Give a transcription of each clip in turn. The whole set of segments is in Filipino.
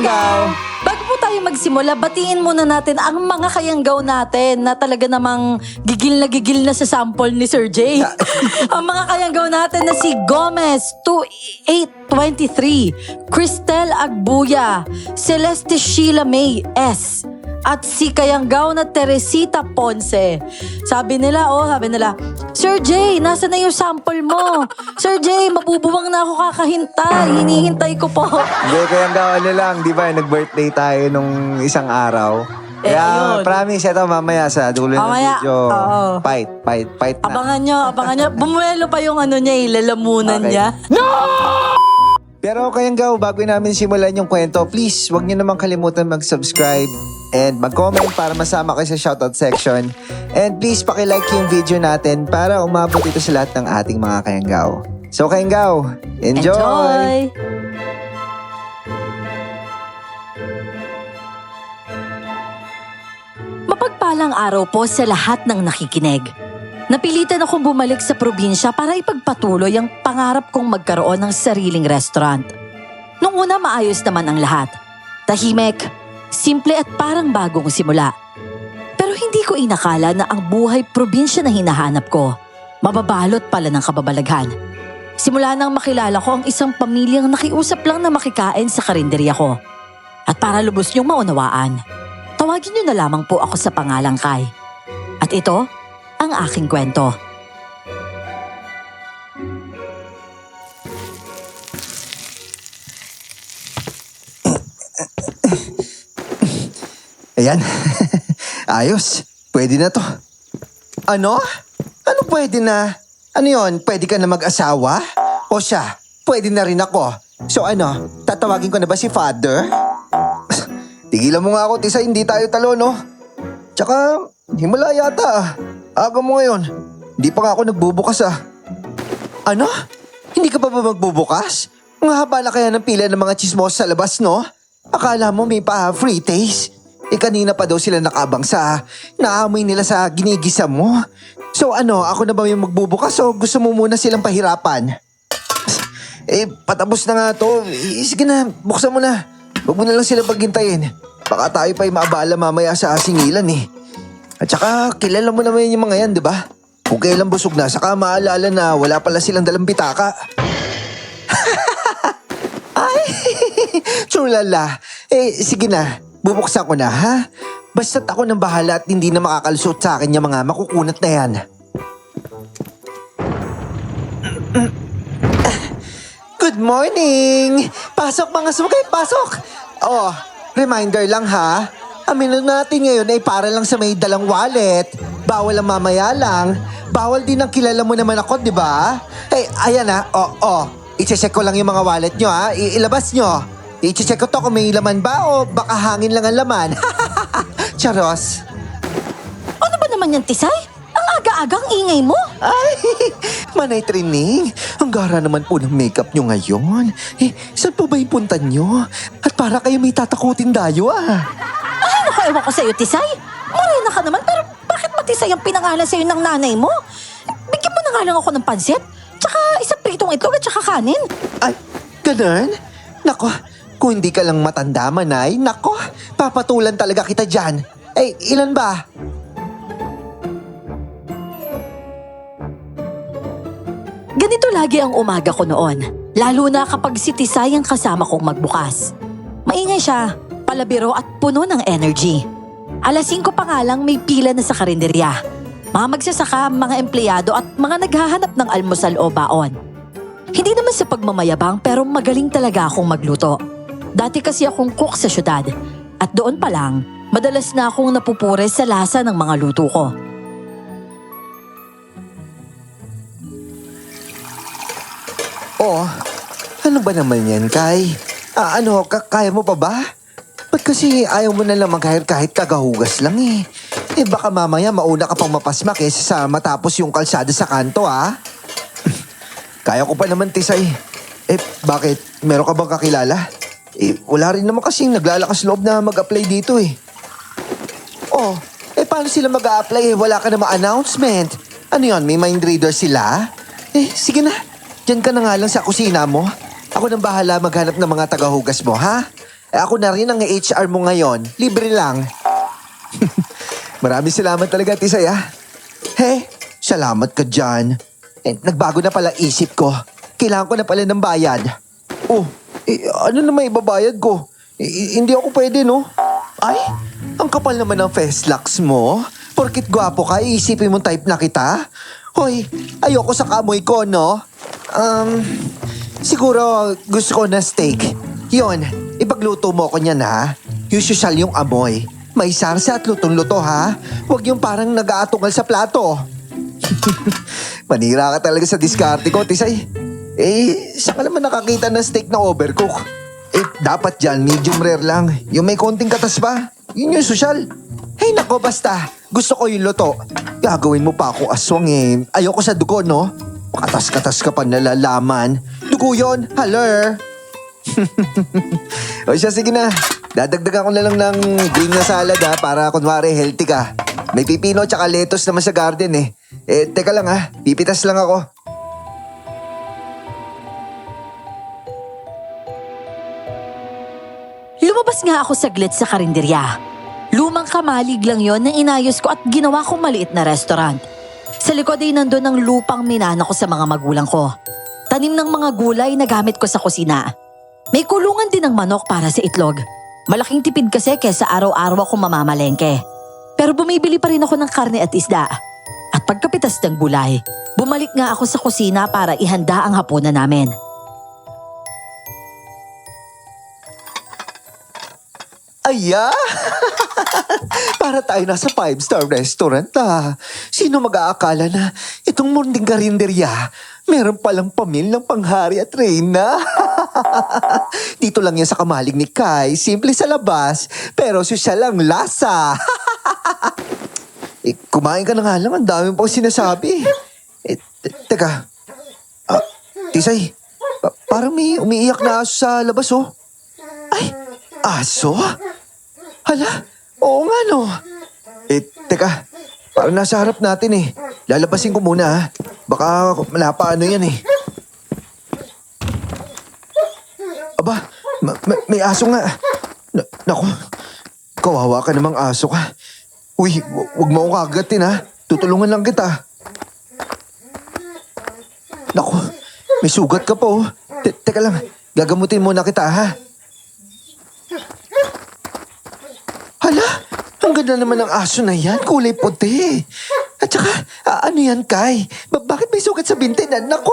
Kayanggaw! Bago po tayo magsimula, batiin muna natin ang mga kayanggaw natin na talaga namang gigil na sa sample ni Sir Jay. Ang mga kayanggaw natin na si Gomez, 2823, Cristel Agbuya, Celeste Sheila May S, at si kayanggaw na Teresita Ponce. Sabi nila, Sir Jay, nasa na yung sample mo? Sir Jay, mabubuwang na ako kakahintay. Hinihintay ko po. Hindi, Kayanggaw, ano lang, di ba, nag-birthday tayo nung isang araw. Kaya, ayun. promise, ito mamaya sa dulo ng Mamaya, video. oo. Fight na. Abangan nyo. Bumuelo pa yung lalamunan Okay. niya. Pero Kayanggaw, bago namin simulan yung kwento, please, huwag niyo naman kalimutan mag-subscribe and mag-comment para masama kayo sa shoutout section. And please, pakilike yung video natin para umabot ito sa lahat ng ating mga Kayanggaw. So Kayanggaw, enjoy! Mapagpalang araw po sa lahat ng nakikinig. Napilitan akong bumalik sa probinsya para ipagpatuloy ang pangarap kong magkaroon ng sariling restaurant. Nung una maayos naman ang lahat. Tahimik, simple at parang bagong simula. Pero hindi ko inakala na ang buhay probinsya na hinahanap ko, mababalot pala ng kababalaghan. Simula nang makilala ko ang isang pamilyang nakiusap lang na makikain sa karinderya ko. At para lubos niyong maunawaan, tawagin niyo na lamang po ako sa pangalang Kai. At ito, ang aking kwento. Ayan. Ayos. Pwede na to. Ano? Ano pwede na? Ano yon? Pwede ka na mag-asawa? O siya, pwede na rin ako. So ano, tatawagin ko na ba si Father? Tigilan mo nga ako, Tisa, hindi tayo talo, no? Tsaka, himala yata ah. Aga mo ngayon. Hindi pa nga ako nagbubukas ah. Ano? Hindi ka pa ba magbubukas? Ang haba na kaya ng pila ng mga chismos sa labas, no? Akala mo may pa free taste? Kanina pa daw sila nakabang sa naamoy nila sa ginigisa mo. So ano, ako na ba yung magbubukas o gusto mo muna silang pahirapan? Patapos na nga to. Sige na, buksan mo na. Huwag mo na lang sila paghintayin. Baka tayo pa'y maabala mamaya sa singilan eh. At saka, kilala mo naman yung mga yan, di ba? Kung kailan busog na, saka maalala na wala pala silang dalang pitaka. Ay, chulala. Sige na. Bubuksan ko na, ha? Basta't ako nang bahala at hindi na makakalusot sa akin yung mga makukunat na yan. Good morning! Pasok mga sumukay, pasok! Oh, reminder lang ha. Aminin natin ngayon ay para lang sa may dalang wallet. Bawal ang mamaya lang. Bawal din ang kilala mo naman ako, di ba? Ayan ha. I-check ko lang yung mga wallet nyo ha. Ilabas nyo. I-check ko to kung may laman ba o baka hangin lang ang laman. Charos. Ano ba naman yan, Tisay? Ang aga-agang ingay mo. Ay, Manay Trining. Ang gara naman po ng makeup nyo ngayon. Saan po ba yung punta nyo? At para kayo may tatakutin dayo ah. Ay, naku, ewan ko sa'yo, Tisay. Morena ka naman, pero bakit Matisay ang pinangalan sa'yo ng nanay mo? Bigyan mo na nga lang ako ng pansit, tsaka isang pritong itlog at tsaka kanin. Ay, ganun? Nako, kung hindi ka lang matanda, Manay, nako, papatulan talaga kita dyan. Ilan ba? Ganito lagi ang umaga ko noon, lalo na kapag si Tisay ang kasama kong magbukas. Maingay siya, palabiro at puno ng energy. 5:00 pa nga lang may pila na sa karinderya. Mga magsasaka, mga empleyado at mga naghahanap ng almusal o baon. Hindi naman sa pagmamayabang pero magaling talaga akong magluto. Dati kasi akong cook sa syudad at doon pa lang, madalas na akong napupure sa lasa ng mga luto ko. Oh, ano ba naman yan, Kai? Kaya mo pa ba? Ba't kasi ayaw mo na lang mag-hire kahit kagahugas lang eh? Baka mamaya mauna ka pang mapasma kaysa sa matapos yung kalsada sa kanto, ah? Kaya ko pa naman, Tisay. Bakit? Meron ka bang kakilala? Wala rin naman kasing naglalakas loob na mag-apply dito eh. Oh, paano sila mag-a-apply? Wala ka namang announcement. Ano yon? May mind reader sila? Sige na. Diyan ka na nga lang sa kusina mo. Ako nang bahala maghanap ng mga tagahugas mo, ha? ako na rin ang HR mo ngayon. Libre lang. Maraming salamat talaga, Tisay, ah. Hey, salamat ka dyan. Nagbago na pala isip ko. Kailangan ko na pala ng bayad. Oh, ano na may ibabayad ko? Hindi ako pwede, no? Ay, ang kapal naman ng festlocks mo. Porkit gwapo ka, iisipin mong type na kita? Hoy, ayoko sa kamoy ko, no? Siguro gusto ko na steak. Yon, ipagluto mo ko niyan, ha? Usual yung amoy. May sarsa at lutong-luto, ha? Huwag yung parang nag-aatungal sa plato. Manira ka talaga sa diskarte ko, Tisay. Saan ka naman nakakita ng steak na overcook? Dapat dyan, medium rare lang. Yung may konting katas pa. Yun yung social. Nako, basta. Gusto ko yung luto. Gagawin mo pa ako aswang, eh. Ayoko sa dugo, no? Katas-katas ka pa nalalaman. Dugo yun, haler. O siya, sige na. Dadagdagan ko na lang ng green na salad, ha, para kunwari healthy ka. May pipino tsaka lettuce naman sa garden, eh. Teka lang, ha. Pipitas lang ako. Lumabas nga ako saglit sa karinderya. Lumang kamalig lang yon na inayos ko at ginawa kong maliit na restaurant. Sa likod ay nandun ang lupang minana ko sa mga magulang ko. Tanim ng mga gulay na gamit ko sa kusina. May kulungan din ng manok para sa itlog. Malaking tipid kasi kesa araw-araw ako mamamalengke. Pero bumibili pa rin ako ng karne at isda. At pagkapitas ng gulay, bumalik nga ako sa kusina para ihanda ang hapunan namin. Aya! Para tayo nasa 5-star restaurant, ah. Sino mag-aakala na itong munding karinderya meron palang pamilyang panghari at reyna? Dito lang yan sa kamalig ni Kai. Simple sa labas, pero sosyal ang lasa. Kumain ka na nga lang. Ang dami pang sinasabi. Teka. Tisay, parang may umiiyak na aso sa labas, oh. Ay, aso? Hala, oo nga, no. Teka, parang nasa harap natin, eh. Lalabasin ko muna, ha. Baka malapaan yan, eh. Aba, may aso nga. Naku, kawawa ka namang aso ka. Uy, wag mo akong kagatin, ha. Tutulungan lang kita. Naku, may sugat ka pa, oh. Teka lang, gagamutin muna kita, ha. Hala, ang ganda naman ng aso na yan. Kulay puti. At saka, ano yan, Kai? Bakit may sugat sa binti na? Nako,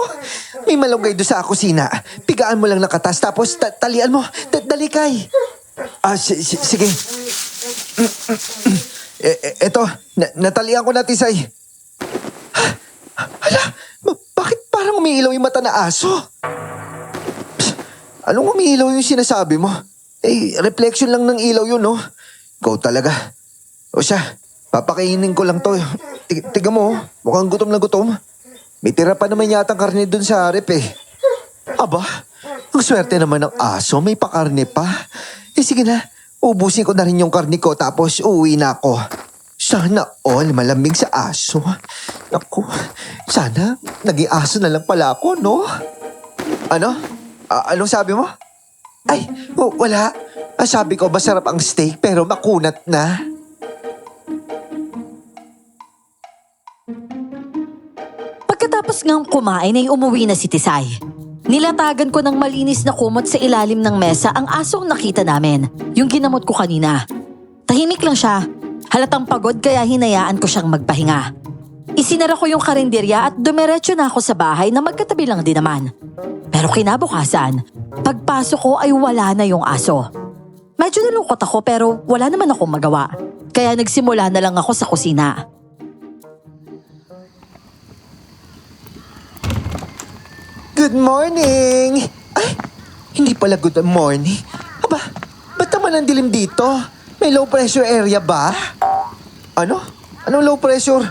may malunggay doon sa kusina. Pigaan mo lang ng katas, tapos talian mo. Dali, Kai. Sige. Eto, natalian ko na, Tisay. Hala, bakit parang umiilaw yung mata na aso? Anong umiilaw yung sinasabi mo? Reflection lang ng ilaw yun, no? Ikaw talaga. O siya, papakainin ko lang to. Tiga mo, mukhang gutom na gutom. May tira pa naman yata karne dun sa rep, eh. Aba, ang swerte naman ng aso, may pakarne pa. Sige na, ubusin ko na rin yung karne ko tapos uuwi na ako. Sana all malambing sa aso. Naku, sana naging aso na lang pala ako, no? Ano? Anong sabi mo? Ay, wala. Sabi ko, masarap ang steak pero makunat na. Pagkatapos ngang kumain ay umuwi na si Tisay. Nilatagan ko ng malinis na kumot sa ilalim ng mesa ang asong nakita namin, yung ginamot ko kanina. Tahimik lang siya. Halatang pagod kaya hinayaan ko siyang magpahinga. Isinara ko yung karinderya at dumiretso na ako sa bahay na magkatabi lang din naman. Pero kinabukasan, pagpasok ko ay wala na yung aso. Medyo nalungkot ako pero wala naman akong magawa. Kaya nagsimula na lang ako sa kusina. Good morning! Ay, hindi pala good morning. Aba, ba't naman ang dilim dito? May low pressure area ba? Ano? Anong low pressure?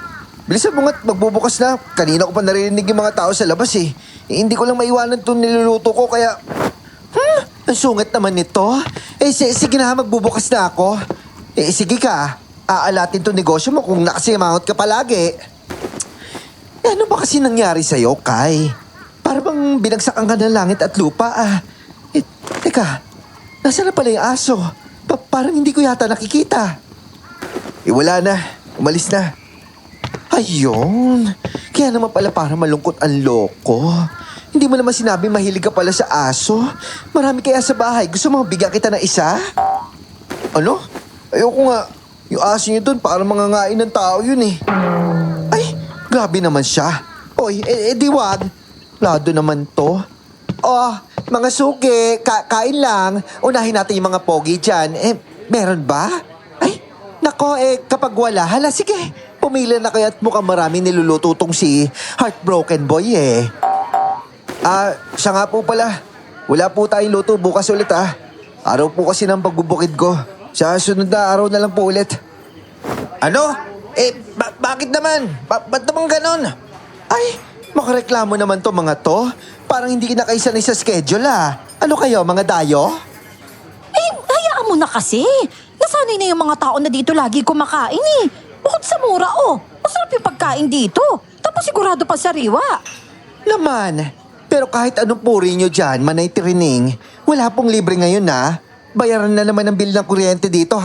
Bilisan mo nga't magbubukas na. Kanina ko pa narinig yung mga tao sa labas, eh. Hindi ko lang maiwanan itong niluluto ko kaya... ang sungat naman nito. Sige na, magbubukas na ako. Sige ka, aalatin itong negosyo mo kung nakasimangot ka palagi. Ano ba kasi nangyari sa'yo, Kai? Para bang binagsakan ka ng langit at lupa, ah. Teka, Nasaan na pala yung aso? Parang hindi ko yata nakikita. Wala na. Umalis na. Ayun. Kaya naman pala para malungkot ang loko. Hindi mo naman sinabi mahilig ka pala sa aso. Marami kaya sa bahay. Gusto mo bigyan kita ng isa? Ano? Ayoko nga. Yung aso niyo dun parang mangangain ng tao yun eh. Ay, grabe naman siya. Oy, di wag. Lado naman to. Oh, mga suki, kain lang. Unahin natin yung mga pogi dyan. Meron ba? Ay, nako, kapag wala, hala, sige. Pumili na kayo at mukhang maraming niluluto tong si Heartbroken Boy eh. Siya nga po pala. Wala po tayong luto bukas ulit Araw po kasi ng pagbubukid ko. Sa sunod na araw na lang po ulit. Ano? Bakit naman? Ba't naman ganon? Ay, makareklamo naman to mga to. Parang hindi na kayo sanay sa schedule Ano kayo, mga dayo? Hayaan mo na kasi. Nasanay na yung mga tao na dito lagi kumakain eh. Bukod sa mura masarap yung pagkain dito. Tapos sigurado pa sariwa. Laman, pero kahit anong puri nyo dyan, Manay Tirining, wala pong libre ngayon Bayaran na naman ang bill ng kuryente dito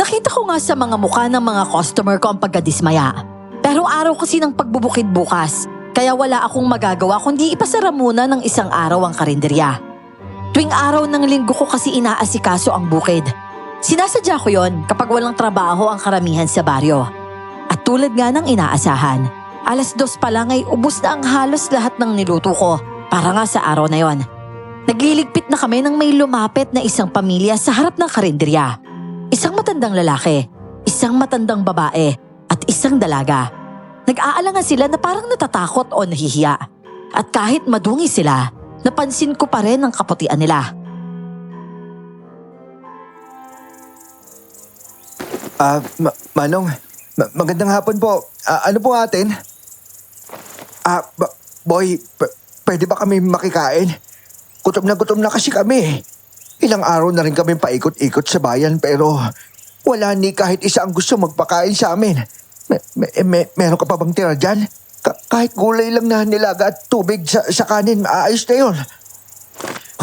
Nakita ko nga sa mga mukha ng mga customer ko ang pagkadismaya. Pero araw kasi ng pagbubukid bukas, kaya wala akong magagawa kundi ipasara muna ng isang araw ang karinderya. Tuwing araw ng linggo ko kasi inaasikaso ang bukid. Sinasadya ko yon kapag walang trabaho ang karamihan sa baryo. At tulad nga ng inaasahan, 2:00 pa lang ay ubos na ang halos lahat ng niluto ko para nga sa araw na yon. Nagliligpit na kami nang may lumapit na isang pamilya sa harap ng karinderya. Isang matandang lalaki, isang matandang babae, at isang dalaga. Nag-aalangan sila na parang natatakot o nahihiya. At kahit madungi sila, napansin ko pa rin ang kaputian nila. Manong, magandang hapon po. Ano po atin? Boy, pwede ba kami makikain? Gutom na kasi kami. Ilang araw na rin kami paikot-ikot sa bayan pero wala ni kahit isa ang gusto magpakain sa amin. Meron ka pa bang tira dyan? Kahit gulay lang na nilaga at tubig sa kanin, maayos na yun.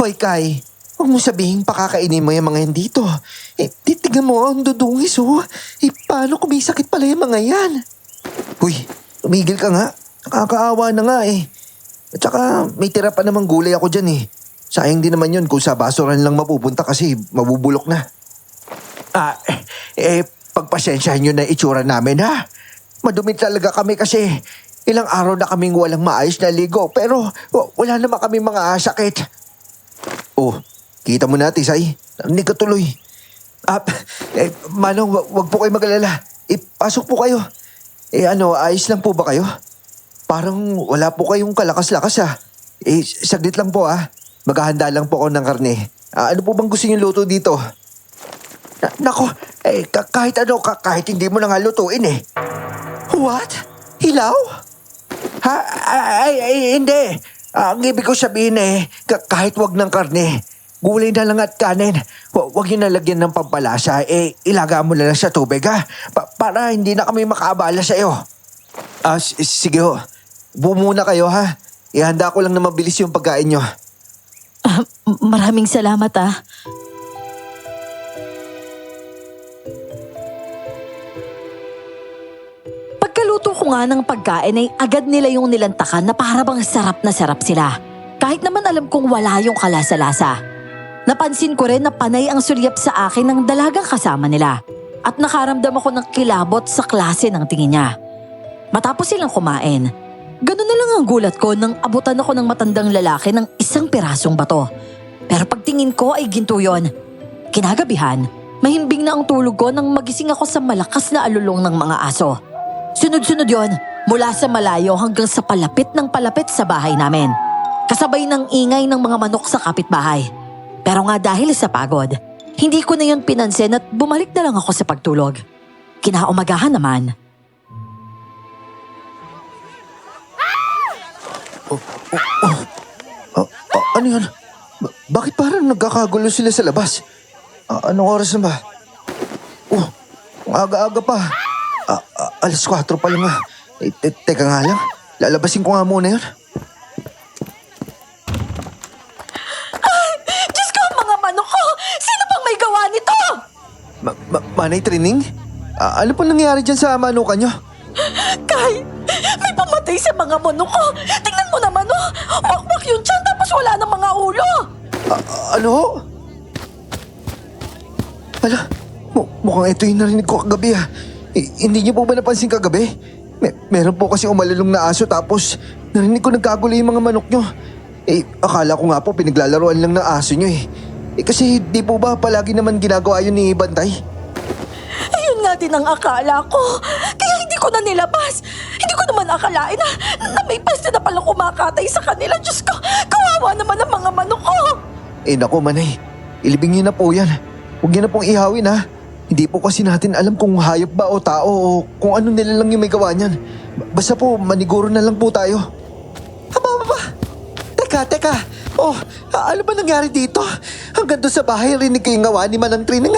Hoy, Kai, huwag mo sabihin pakakainin mo yung mga yan dito. Titignan mo ang dudungis paano kung may sakit pala yung mga yan? Uy, tumigil ka nga. Nakakaawa na nga At saka may tira pa namang gulay ako dyan Sayang din naman yun kung sa basuran lang mapupunta kasi mabubulok na. Pagpasensyahan nyo na itsura namin Madumi talaga kami kasi ilang araw na kaming walang maayos na ligo pero wala naman kami mga sakit. Oh, kita mo na Tisay, hindi ka tuloy. Manong, wag po kayo mag-alala. Pasok po kayo. Ayos lang po ba kayo? Parang wala po kayong kalakas-lakas saglit lang po Maghahanda lang po ako ng karne. Ano po bang gusto niyo luto dito? Nako, kahit hindi mo na nga lutuin What? Hilaw? Hindi. Ang ibig ko sabihin kahit wag ng karne. Gulay na lang at kanin. Wag yun nalagyan ng pampalasa. Ilaga mo na lang sa tubig para hindi na kami makaabala sa iyo. Sige ho. Bumuna kayo Ihanda ko lang na mabilis yung pagkain nyo. Maraming salamat Pagkaluto ko nga ng pagkain ay agad nila yung nilantakan na para bang sarap na sarap sila. Kahit naman alam kong wala yung kalasa-lasa. Napansin ko rin na panay ang sulyap sa akin ng dalagang kasama nila. At nakaramdam ako ng kilabot sa klase ng tingin niya. Matapos silang kumain, ganun na lang ang gulat ko nang abutan ako ng matandang lalaki ng isang pirasong bato. Pero pagtingin ko ay ginto yon. Kinagabihan, mahimbing na ang tulog ko nang magising ako sa malakas na alulong ng mga aso. Sunod-sunod yon, mula sa malayo hanggang sa palapit ng palapit sa bahay namin. Kasabay ng ingay ng mga manok sa kapitbahay. Pero nga dahil sa pagod, hindi ko na yon pinansin at bumalik na lang ako sa pagtulog. Kinaumagahan naman. Ano yun? Bakit parang nagkakagulo sila sa labas? Anong oras na ba? Ang aga-aga pa. 4:00 pa lang Teka nga lang. Lalabasin ko nga muna yun. Diyos ko, mga manok ko! Sino bang may gawa nito? Manay Trining? Ano po nangyari dyan sa manukan nyo? Kay, may pumatay sa mga manok ko. Tingnan mo naman, oh. Wakwak yung tiyan tapos wala ng mga ulo. Ano? Ala, mukhang ito yung narinig ko kagabi hindi niyo po ba napansin kagabi? Meron po kasi umalalong na aso tapos narinig ko nagkagulo yung mga manok nyo. Akala ko nga po pinaglalaroan lang ng aso nyo kasi di po ba palagi naman ginagawa yun ni Bantay? Ayun nga din ang akala ko. Kaya hindi ko na nilabas. Hindi ko naman akalain na may peste na palang kumakatay sa kanila. Diyos ko, kawawa naman ang mga manok ko. Naku Manay, ilibing niyo na po yan. Huwag niyo na pong ihawin Hindi po kasi natin alam kung hayop ba o tao o kung ano nila lang yung may gawa niyan. Basta po maniguro na lang po tayo. Aba. Teka. Ano ba nangyari dito? Hanggang doon sa bahay rinig ko yung gawa ni Manang Trining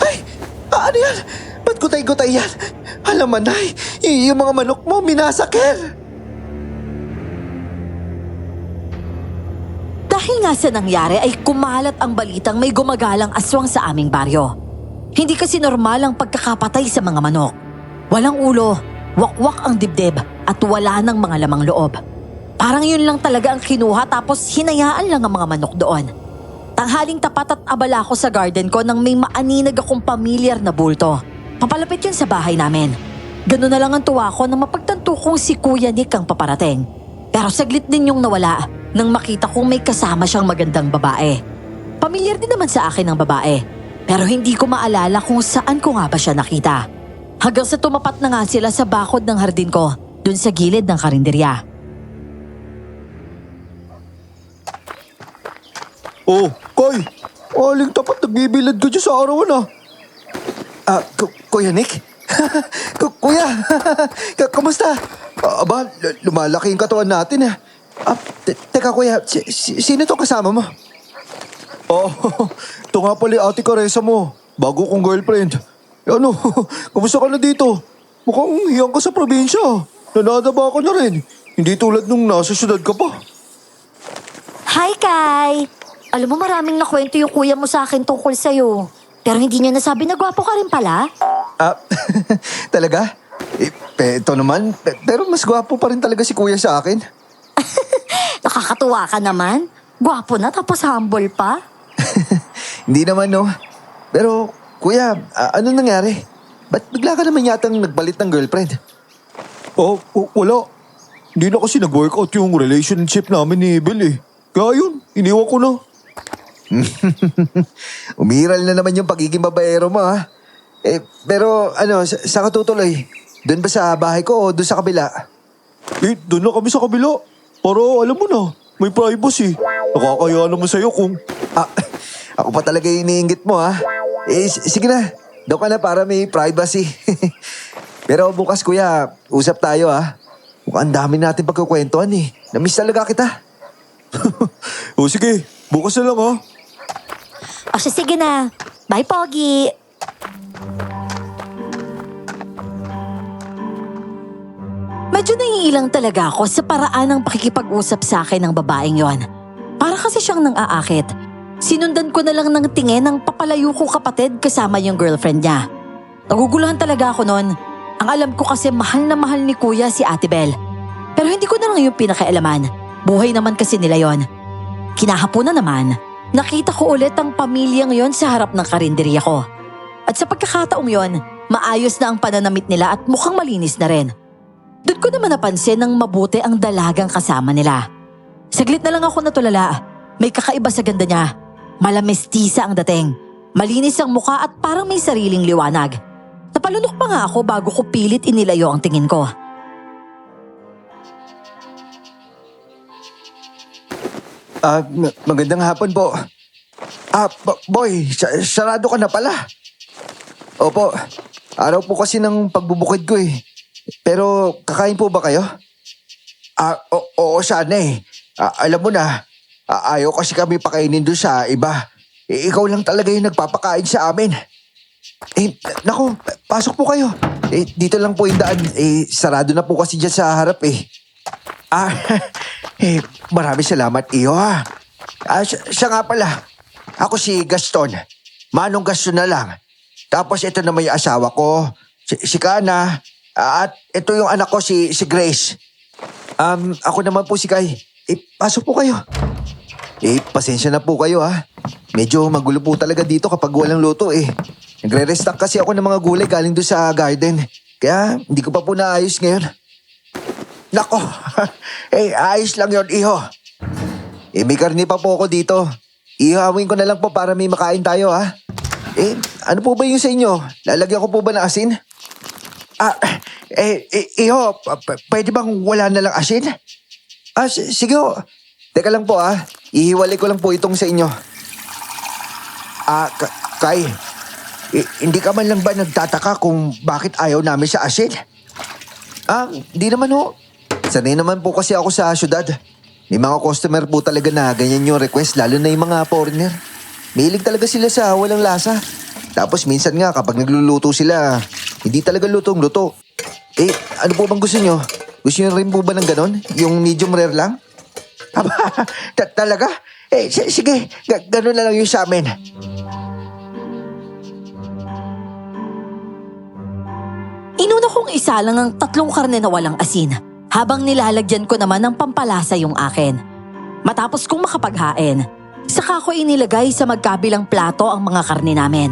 Ay, ano yan? Ba't gutay-gutay yan? Alam Manay, yung mga manok mo minasakir. Dahil nga sa nangyari ay kumalat ang balitang may gumagalang aswang sa aming baryo. Hindi kasi normal ang pagkakapatay sa mga manok. Walang ulo, wakwak ang dibdib at wala ng mga lamang loob. Parang yun lang talaga ang kinuha tapos hinayaan lang ang mga manok doon. Tanghaling tapat at abala ko sa garden ko nang may maaninag akong pamilyar na bulto. Papalapit yun sa bahay namin. Ganun na lang ang tuwa ko nang mapagtanto kong si Kuya Nick ang paparating. Pero saglit din yung nawala nang makita kong may kasama siyang magandang babae. Pamilyar din naman sa akin ang babae. Pero hindi ko maalala kung saan ko nga ba siya nakita. Hanggang sa tumapat na nga sila sa bakod ng hardin ko, dun sa gilid ng karinderya. Oh, Koy! Aling tapat nagbibilad ka dyan sa arawan Kuya Nick? Kuya! Kamusta? Aba, lumalaki yung katawan natin Teka kuya, sino to kasama mo? Ito nga pala yung ate Caressa mo. Bago kong girlfriend. Ano, kumusta ka na dito? Mukhang hiyang ka sa probinsya. Nanadaba ka na rin. Hindi tulad nung nasa syudad ka pa. Hi, Kai! Alam mo maraming nakwento yung kuya mo sa akin tungkol sa'yo. Pero hindi niya nasabi na gwapo ka rin pala. Talaga? Ito naman, pero mas gwapo pa rin talaga si kuya sa akin. Nakakatuwa ka naman. Gwapo na tapos humble pa. Hindi naman no. Pero kuya, ano nangyari? Ba't bigla ka naman yatang nagbalit ng girlfriend? Wala. Hindi na kasi nag-workout yung relationship namin ni Bel Kaya yun, iniwan ko na. Umiral na naman yung pagiging babaero mo pero ano, saan ka tutuloy? Doon ba sa bahay ko o doon sa kabila? Doon na kami sa kabila. Para alam mo na, may privacy. Nakakaya naman sa'yo kung... Ako pa talaga yung iniinggit mo sige na, doon ka na para may privacy. Pero bukas kuya, usap tayo Mukhang dami natin pagkukwentuhan Namiss talaga kita. O sige, bukas na lang O siya, sige na. Bye, Pogi! Medyo naiilang talaga ako sa paraan ng pakikipag-usap sa akin ng babaeng yon. Para kasi siyang nang-aakit. Sinundan ko na lang ng tingin ng papalayo kong kapatid kasama yung girlfriend niya. Naguguluhan talaga ako noon. Ang alam ko kasi mahal na mahal ni Kuya si Ate Bel. Pero hindi ko na lang yung pinakailaman. Buhay naman kasi nila yon. Kinahaponan naman, nakita ko ulit ang pamilyang yon sa harap ng karinderya ko. At sa pagkakataong yon, maayos na ang pananamit nila at mukhang malinis na rin. Doon ko naman napansin ng mabuti ang dalagang kasama nila. Saglit na lang ako natulala. May kakaiba sa ganda niya. Malamestisa ang dating. Malinis ang muka at parang may sariling liwanag. Napalunok pa nga ako bago ko pilit inilayo ang tingin ko. Magandang hapon po. Boy, sarado ka na pala. Opo, araw po kasi ng pagbubukid ko Pero kakain po ba kayo? Oo sana alam mo na, ayaw kasi kami pakainin doon sa iba. Ikaw lang talaga yung nagpapakain sa amin. Naku, pasok po kayo. Dito lang po yung daan. Sarado na po kasi dyan sa harap Ah, maraming salamat, Iyo ha. Siya nga pala. Ako si Gaston. Manong Gaston na lang. Tapos ito na may asawa ko, si Kana. At ito yung anak ko, si Grace. Ako naman po si Kai. Pasok po kayo. Pasensya na po kayo ha. Medyo magulo po talaga dito kapag walang luto eh. Nagre-restock kasi ako ng mga gulay galing doon sa garden. Kaya hindi ko pa po naayos ngayon. Nako, ayos lang yon, Iho. May karne pa po ako dito. Ihawin ko na lang po para may makain tayo ha. Ano po ba yung sa inyo? Lalagyan ko po ba ng asin? Iho, pwede bang wala na lang asin? Sige ho. Teka lang po ha. Ihiwalay ko lang po itong sa inyo. Kai, hindi ka man lang ba nagtataka kung bakit ayaw namin sa asin? Di naman ho. Sanay naman po kasi ako sa syudad. May mga customer po talaga na ganyan yung request, lalo na yung mga foreigner. Mahilig talaga sila sa walang lasa. Tapos minsan nga kapag nagluluto sila, hindi talaga lutong-luto. Ano po bang gusto nyo? Gusto nyo rin po ba ng ganon? Yung medium rare lang? Talaga? Sige, ganon na lang yung sa amin. Inuna kong isa lang ang 3 karne na walang asin, habang nilalagyan ko naman ng pampalasa yung akin. Matapos kong makapaghain, saka ko inilagay sa magkabilang plato ang mga karne namin.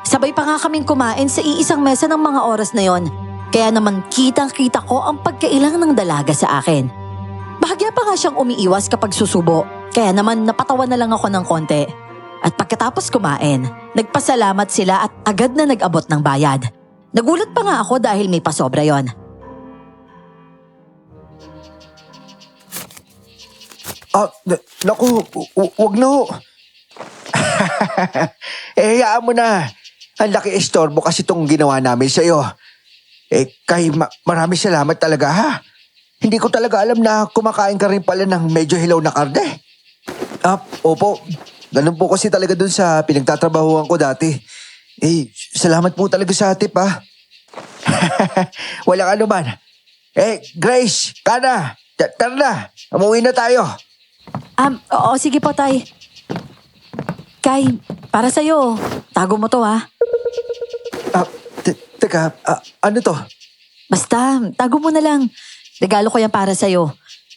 Sabay pa nga kaming kumain sa iisang mesa ng mga oras na yon, kaya naman kitang-kita ko ang pagkailang ng dalaga sa akin. Bahagya pa nga siyang umiiwas kapag susubo, kaya naman napatawa na lang ako ng konti. At pagkatapos kumain, nagpasalamat sila at agad na nag-abot ng bayad. Nagulat pa nga ako dahil may pasobra yon. Naku, wag na ho. Hayaan mo na. Ang laki istorbo kasi itong ginawa namin sa'yo. Kay maraming salamat talaga ha. Hindi ko talaga alam na kumakain ka rin pala ng medyo hilaw na karne. Opo. Ganun po kasi talaga dun sa pinagtatrabahuan ko dati. Salamat po talaga sa tip ha. Walang anuman. Grace, Kana, tara na. Umuwi na tayo. Oo, sige po, tay. Kay, para sa'yo. Tago mo to, ha? Teka, ano to? Basta, tago mo na lang. Regalo ko yan para sa'yo.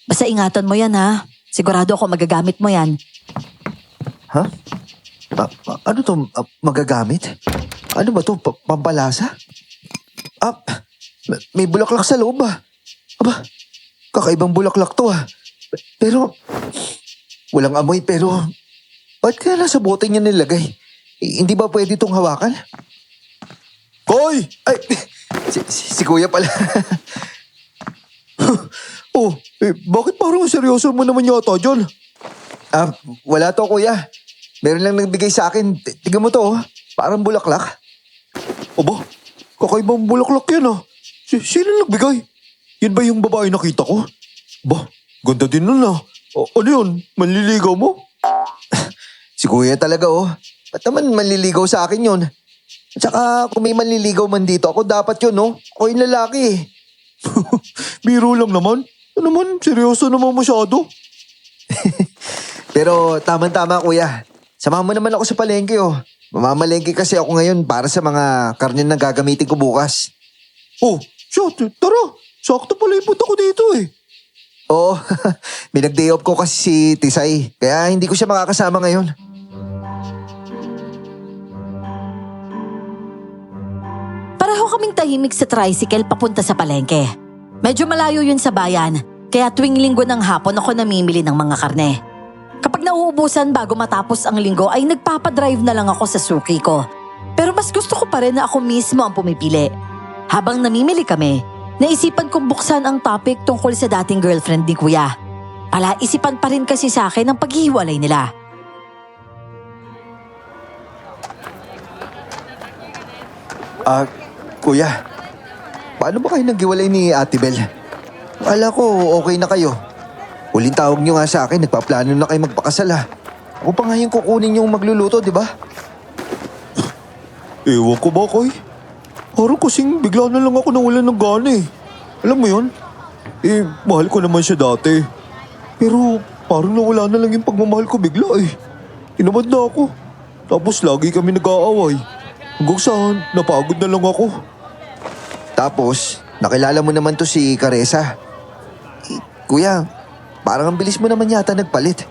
Basta ingatan mo yan, ha? Sigurado ako magagamit mo yan. Ha? Ano to? Magagamit? Ano ba to? Pampalasa? May bulaklak sa loob ah. Aba, kakaibang bulaklak to ah. Pero, walang amoy pero, ba't kaya nasa bote niya nilagay? Hindi ba pwede itong hawakan? Koy! Ay, si kuya pala. Bakit parang seryoso mo naman yata dyan? Wala to kuya. Meron lang nagbigay sa akin. Tignan mo to, parang bulaklak. Aba, kakaibang bulaklak yan ah. Sino nagbigay? Yan ba yung babae nakita ko? Ba, ganda din nun ah. Ano yun? Manliligaw mo? Si kuya talaga Ba't naman manliligaw sa akin yun? At saka kung may manliligaw man dito, ako dapat yun Ako yung lalaki Biro lang naman. Ano naman, seryoso naman masyado. Pero tama-tama kuya. Samahan mo naman ako sa palengke Mamamalengke kasi ako ngayon para sa mga karne na gagamitin ko bukas. Tara. Sakto pala yung punta ko dito eh. Oo, may nag-day off ko kasi si Tisay. Kaya hindi ko siya makakasama ngayon. Pareho kaming tahimik sa tricycle papunta sa palengke. Medyo malayo yun sa bayan, kaya tuwing linggo ng hapon ako namimili ng mga karne. Kapag nauubusan bago matapos ang linggo ay nagpapadrive na lang ako sa suki ko. Pero mas gusto ko pa rin na ako mismo ang pumipili. Habang namimili kami, naisipan kong buksan ang topic tungkol sa dating girlfriend ni Kuya. Palaisipan pa rin kasi sa akin ang paghihiwalay nila. Kuya, paano ba kayo naghiwalay ni Ate Bel? Akala ko okay na kayo. Huling tawag niyo nga sa akin, nagpaplano na kayo magpakasal Ako pa nga yung kukunin yung magluluto, di ba? Ewan ko ba, Koy? Parang kasing bigla na lang ako nawalan ng gana eh. Alam mo yun? Mahal ko naman siya dati. Pero parang nawala na lang yung pagmamahal ko bigla eh. Tinamad na ako. Tapos lagi kami nag-aaway. Hanggang sa napagod na lang ako. Tapos, nakilala mo naman to si Caressa. Kuya, parang ang bilis mo naman yata nagpalit.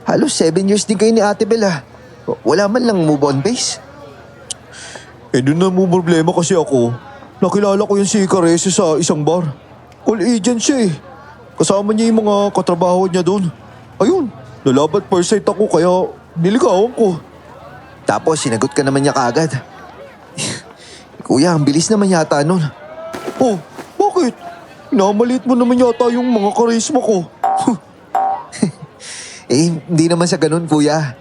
Halos 7 years din kayo ni Ate Bella. Wala man lang move on base. Doon na mo problema kasi ako. Nakilala ko yung si Caressa sa isang bar. Call agent siya eh. Kasama niya yung mga katrabaho niya doon. Ayun, nalabat first sight ako kaya niligawan ko. Tapos, sinagot ka naman niya kaagad. Kuya, ang bilis naman yata nun. Oh, bakit? Inamalit mo naman yata yung mga karisma ko. Hindi naman sa ganun, kuya.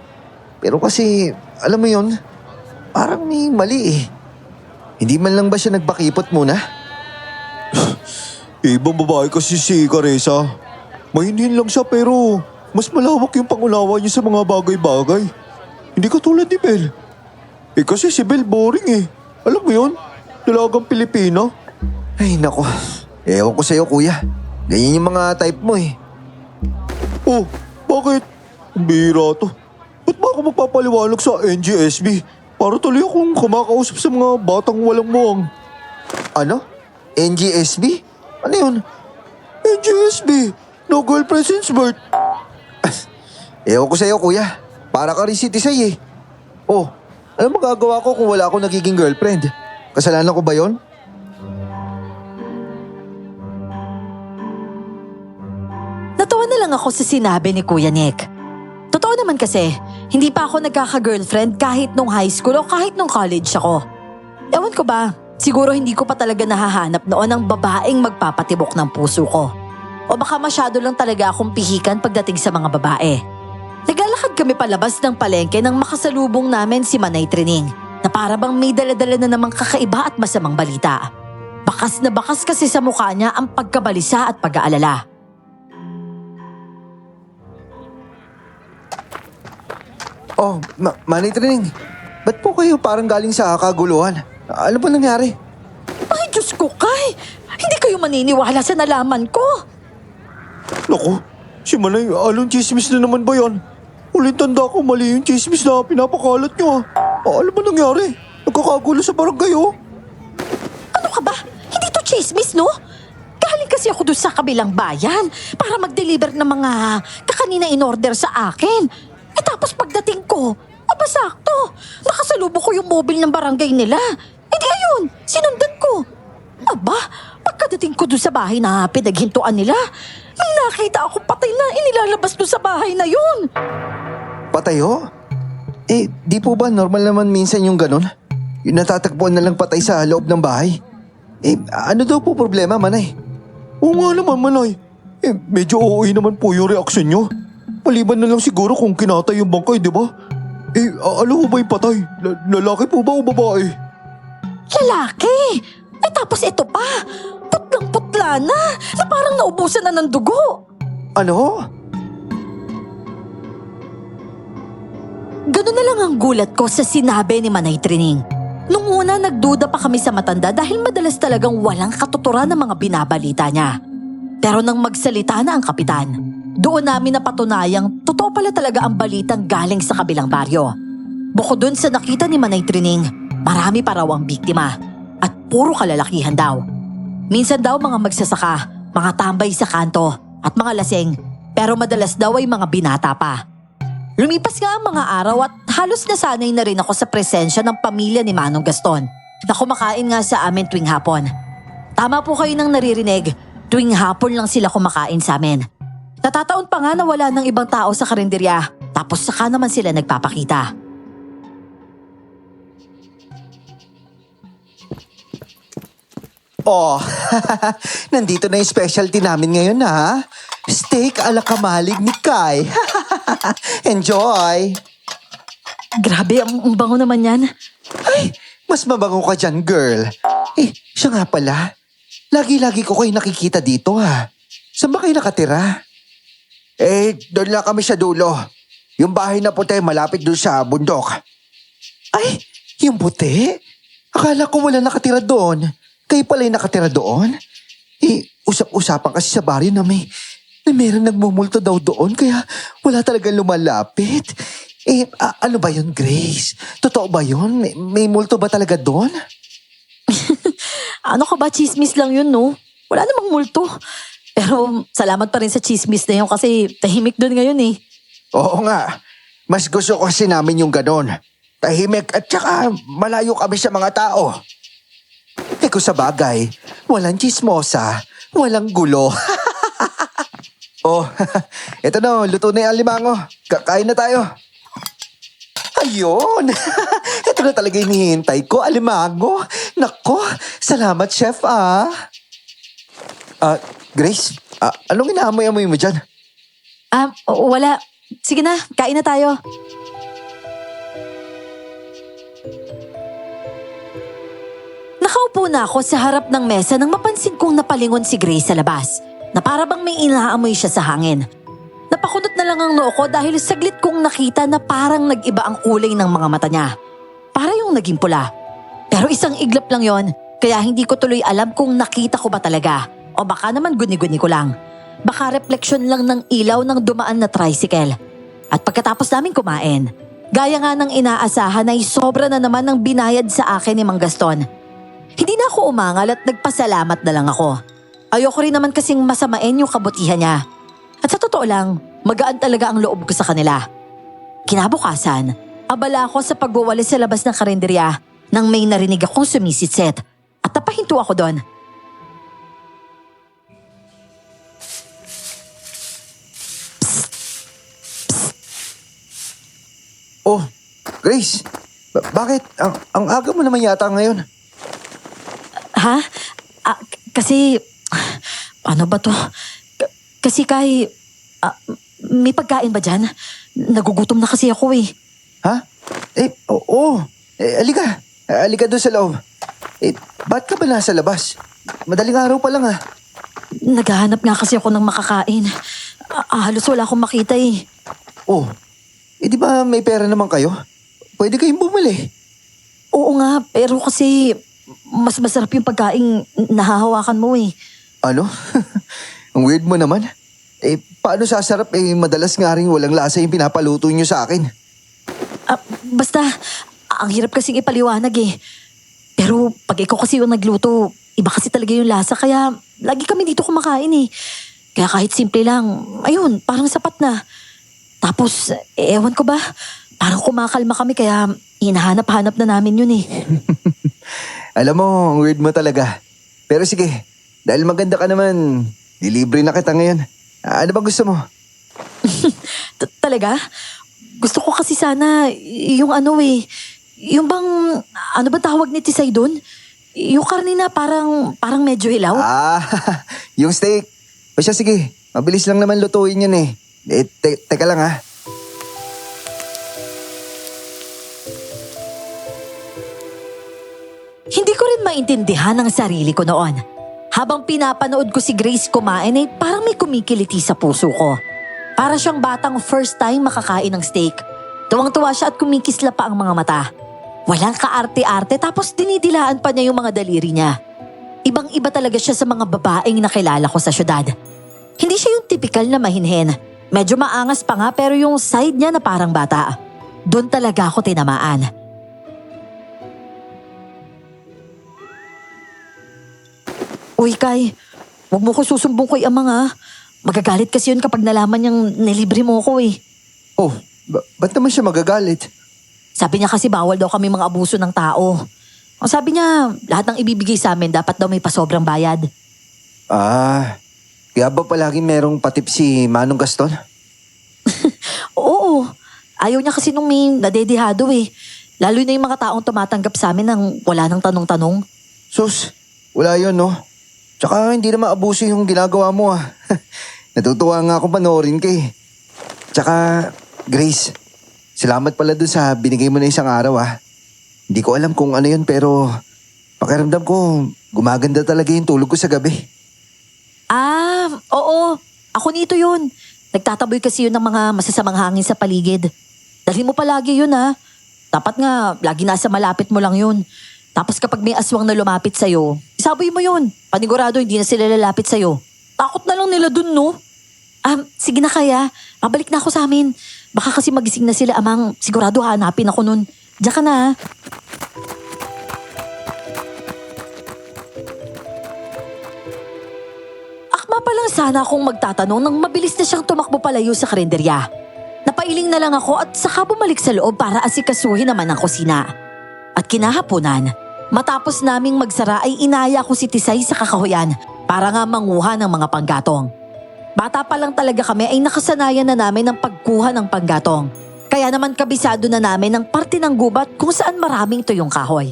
Pero kasi, alam mo yun, parang may mali eh. Hindi man lang ba siya nagpakipot muna? Ibang babae kasi si Caressa. Mahinhin lang siya pero mas malawak yung pangunawa niya sa mga bagay-bagay. Hindi katulad ni Belle. Kasi si Belle boring eh. Alam mo yun? Dalagang Pilipina. Ay, nako. Ewan ko sa'yo, kuya. Ganyan yung mga type mo eh. Oh, bakit? Ang bihira to. Ba't ba ako magpapaliwanag sa NGSB? Para tuloy akong kumakausap sa mga batang walang muwang. Ano? NGSB? Ano yun? NGSB! No girlfriend since birth. Ewan ko sa'yo, kuya. Para ka rin si Tisay eh. Oh, ano magagawa ko kung wala akong nagiging girlfriend? Kasalanan ko ba yon? Natawa na lang ako sa sinabi ni Kuya Nick. Totoo naman kasi, hindi pa ako nagkaka-girlfriend kahit nung high school o kahit nung college ako. Ewan ko ba, siguro hindi ko pa talaga nahahanap noon ang babaeng magpapatibok ng puso ko. O baka masyado lang talaga akong pihikan pagdating sa mga babae. Naglalakad kami palabas ng palengke nang makasalubong namin si Manay Trining na para bang may dala-dala na namang kakaiba at masamang balita. Bakas na bakas kasi sa mukha niya ang pagkabalisa at pag-aalala. Oh, Manay Trining. Ba't po kayo parang galing sa kaguluhan? Ano ba nangyari? Ay, Diyos ko, Kay! Hindi kayo maniniwala sa nalaman ko. Naku, si Manay, anong chismis na naman ba yan? Ulit tanda ko, mali yung chismis na pinapakalat nyo ah. Ano ba nangyari? Nagkakagulo sa barangay oh. Ano ka ba? Hindi to chismis, no? Galing kasi ako doon sa kabilang bayan para mag-deliver ng mga kakanina in-order sa akin. Tapos pagdating ko, sakto. Nakasalubong ko yung mobile ng barangay nila. Di ayun, sinundan ko. Aba, pagkadating ko doon sa bahay na pinaghintuan nila, may nakita ako patay na inilalabas doon sa bahay na yun. Patayo? Di po ba normal naman minsan yung ganun? Yung natatagpuan na lang patay sa loob ng bahay? Ano daw po problema, Manay? Oo nga naman, Manay. Medyo OA naman po yung reaksyon nyo. Maliban na lang siguro kung kinatay yung bangkay, di ba? Alam mo ba yung patay? Lalaki po ba o babae? Lalaki! Tapos ito pa, putlang-putla na parang naubusan na ng dugo. Ano? Ganun na lang ang gulat ko sa sinabi ni Manay Trining. Nung una, nagduda pa kami sa matanda dahil madalas talagang walang katuturan ng mga binabalita niya. Pero nang magsalita na ang kapitan, doon namin napatunayang totoo pala talaga ang balitang galing sa kabilang baryo. Bukod dun sa nakita ni Manay Trining, marami pa raw ang biktima at puro kalalakihan daw. Minsan daw mga magsasaka, mga tambay sa kanto at mga laseng, pero madalas daw ay mga binata pa. Lumipas nga ang mga araw at halos nasanay na rin ako sa presensya ng pamilya ni Manong Gaston na kumakain nga sa amin tuwing hapon. Tama po kayo nang naririnig, tuwing hapon lang sila kumakain sa amin. Natataon pa nga na wala ng ibang tao sa karinderya, tapos saka naman sila nagpapakita. Oh, nandito na yung specialty namin ngayon ha. Steak ala kamalig ni Kai. Enjoy! Grabe, ang bango naman yan. Ay, mas mabango ka dyan, girl. Siya nga pala. Lagi-lagi ko kayo nakikita dito ha. Saan ba kayo nakatira? Doon lang kami sa dulo. Yung bahay na puti malapit doon sa bundok. Ay, yung puti? Akala ko wala nakatira doon. Kayo pala yung nakatira doon? Usap-usapan kasi sa baryo na meron nagmumulto daw doon kaya wala talagang lumalapit. Ano ba yun, Grace? Totoo ba yun? May multo ba talaga doon? Ano ka ba, chismis lang yun, no? Wala namang multo. Pero salamat pa rin sa chismis na yun kasi tahimik doon ngayon eh. Oo nga. Mas gusto ko kasi namin yung ganon. Tahimik at saka malayo kami sa mga tao. Kung sa bagay, walang chismosa, walang gulo. Oh, eto na, luto na yung alimango. Kakain na tayo. Ayun! Ito na talaga yung hinihintay ko, alimango. Nako, salamat, chef, Grace, anong inaamoy-amoy mo dyan? Wala. Sige na, kain na tayo. Nakaupo na ako sa harap ng mesa nang mapansin kong napalingon si Grace sa labas, na para bang may inaamoy siya sa hangin. Napakunot na lang ang noo ko dahil saglit kong nakita na parang nag-iba ang kulay ng mga mata niya. Para yung naging pula. Pero isang iglap lang yon, kaya hindi ko tuloy alam kung nakita ko ba talaga o baka naman guni-guni ko lang. Baka refleksyon lang ng ilaw ng dumaan na tricycle. At pagkatapos namin kumain, gaya nga ng inaasahan ay sobra na naman ng binayad sa akin ni Mang Gaston. Hindi na ako umangal at nagpasalamat na lang ako. Ayoko rin naman kasing masamain yung kabutihan niya. At sa totoo lang, magaan talaga ang loob ko sa kanila. Kinabukasan, abala ako sa pagwawalis sa labas ng karinderya nang may narinig akong sumisitset at napahinto ako doon. Oh, Grace, bakit? Ang aga mo naman yata ngayon. Ha? Kasi, ano ba to? Kasi may pagkain ba dyan? Nagugutom na kasi ako eh. Ha? Oo. Alika. Alika doon sa loob. Ba't ka ba nasa labas? Madaling araw pa lang Naghahanap nga kasi ako ng makakain. Halos wala akong makita eh. Oh, di ba may pera naman kayo? Pwede kayong bumili. Oo nga, pero kasi mas masarap yung pagkain nahahawakan mo eh. Ano? Ang weird mo naman. Paano sasarap madalas nga rin walang lasa yung pinapaluto nyo sa akin. Basta, ang hirap kasing ipaliwanag eh. Pero pag ikaw kasi yung nagluto, iba kasi talaga yung lasa kaya lagi kami dito kumakain eh. Kaya kahit simple lang, ayun, parang sapat na. Tapos, ewan ko ba, parang kumakalma kami kaya hinahanap-hanap na namin yun eh. Alam mo, ang weird mo talaga. Pero sige, dahil maganda ka naman, dilibre na kita ngayon. Ano ba gusto mo? Talaga? Gusto ko kasi sana yung ano eh, yung bang, ano ba tawag ni Tisay doon? Yung karne na parang medyo hilaw? Yung steak. O siya, sige, mabilis lang naman lutuin yun eh. Teka lang ha. Hindi ko rin maintindihan ang sarili ko noon. Habang pinapanood ko si Grace kumain ay parang may kumikiliti sa puso ko. Para siyang batang first time makakain ng steak. Tuwang-tuwa siya at kumikisla pa ang mga mata. Walang kaarte-arte tapos dinidilaan pa niya yung mga daliri niya. Ibang-iba talaga siya sa mga babaeng nakilala ko sa syudad. Hindi siya yung typical na mahinhin. Medyo maangas pa nga pero yung side niya na parang bata. Doon talaga ako tinamaan. Uy, Kai, huwag mo ko susumbong kay ama nga. Magagalit kasi yun kapag nalaman niyang nilibre mo ko eh. Oh, ba't naman siya magagalit? Sabi niya kasi bawal daw kami mga abuso ng tao. Ang sabi niya, lahat ng ibibigay sa amin dapat daw may pasobrang bayad. Kaya ba palagi merong patip si Manong Gaston? Oo, ayaw niya kasi nung may nadedihado eh. Lalo na yung mga taong tumatanggap sa amin nang wala nang tanong-tanong. Sus, wala yun no? Tsaka hindi naman abuso yung ginagawa mo Natutuwa nga ako panoorin ka eh. Tsaka, Grace, salamat pala dun sa binigay mo na isang araw Hindi ko alam kung ano yun pero pakiramdam ko gumaganda talaga yung tulog ko sa gabi. Oo. Ako nito yun. Nagtataboy kasi yun ng mga masasamang hangin sa paligid. Dalhin mo palagi yun Dapat nga, lagi nasa malapit mo lang yun. Tapos kapag may aswang na lumapit sa'yo, Isaboy mo yun. Panigurado hindi na sila lalapit sa'yo. Takot na lang nila dun, no? Sige na kaya. Pabalik na ako sa amin. Baka kasi magising na sila, Amang. Sigurado hanapin ako nun. Diyan ka na, ha? Akma pa lang sana akong magtatanong nang mabilis na siyang tumakbo palayo sa karinderya. Napailing na lang ako at saka bumalik sa loob para asikasuhin naman ang kusina. At kinahaponan, matapos naming magsara ay inaya ko si Tisay sa kakahuyan para nga manguha ng mga panggatong. Bata pa lang talaga kami ay nakasanayan na namin ang pagkuha ng panggatong. Kaya naman kabisado na namin ang parte ng gubat kung saan maraming tuyong kahoy.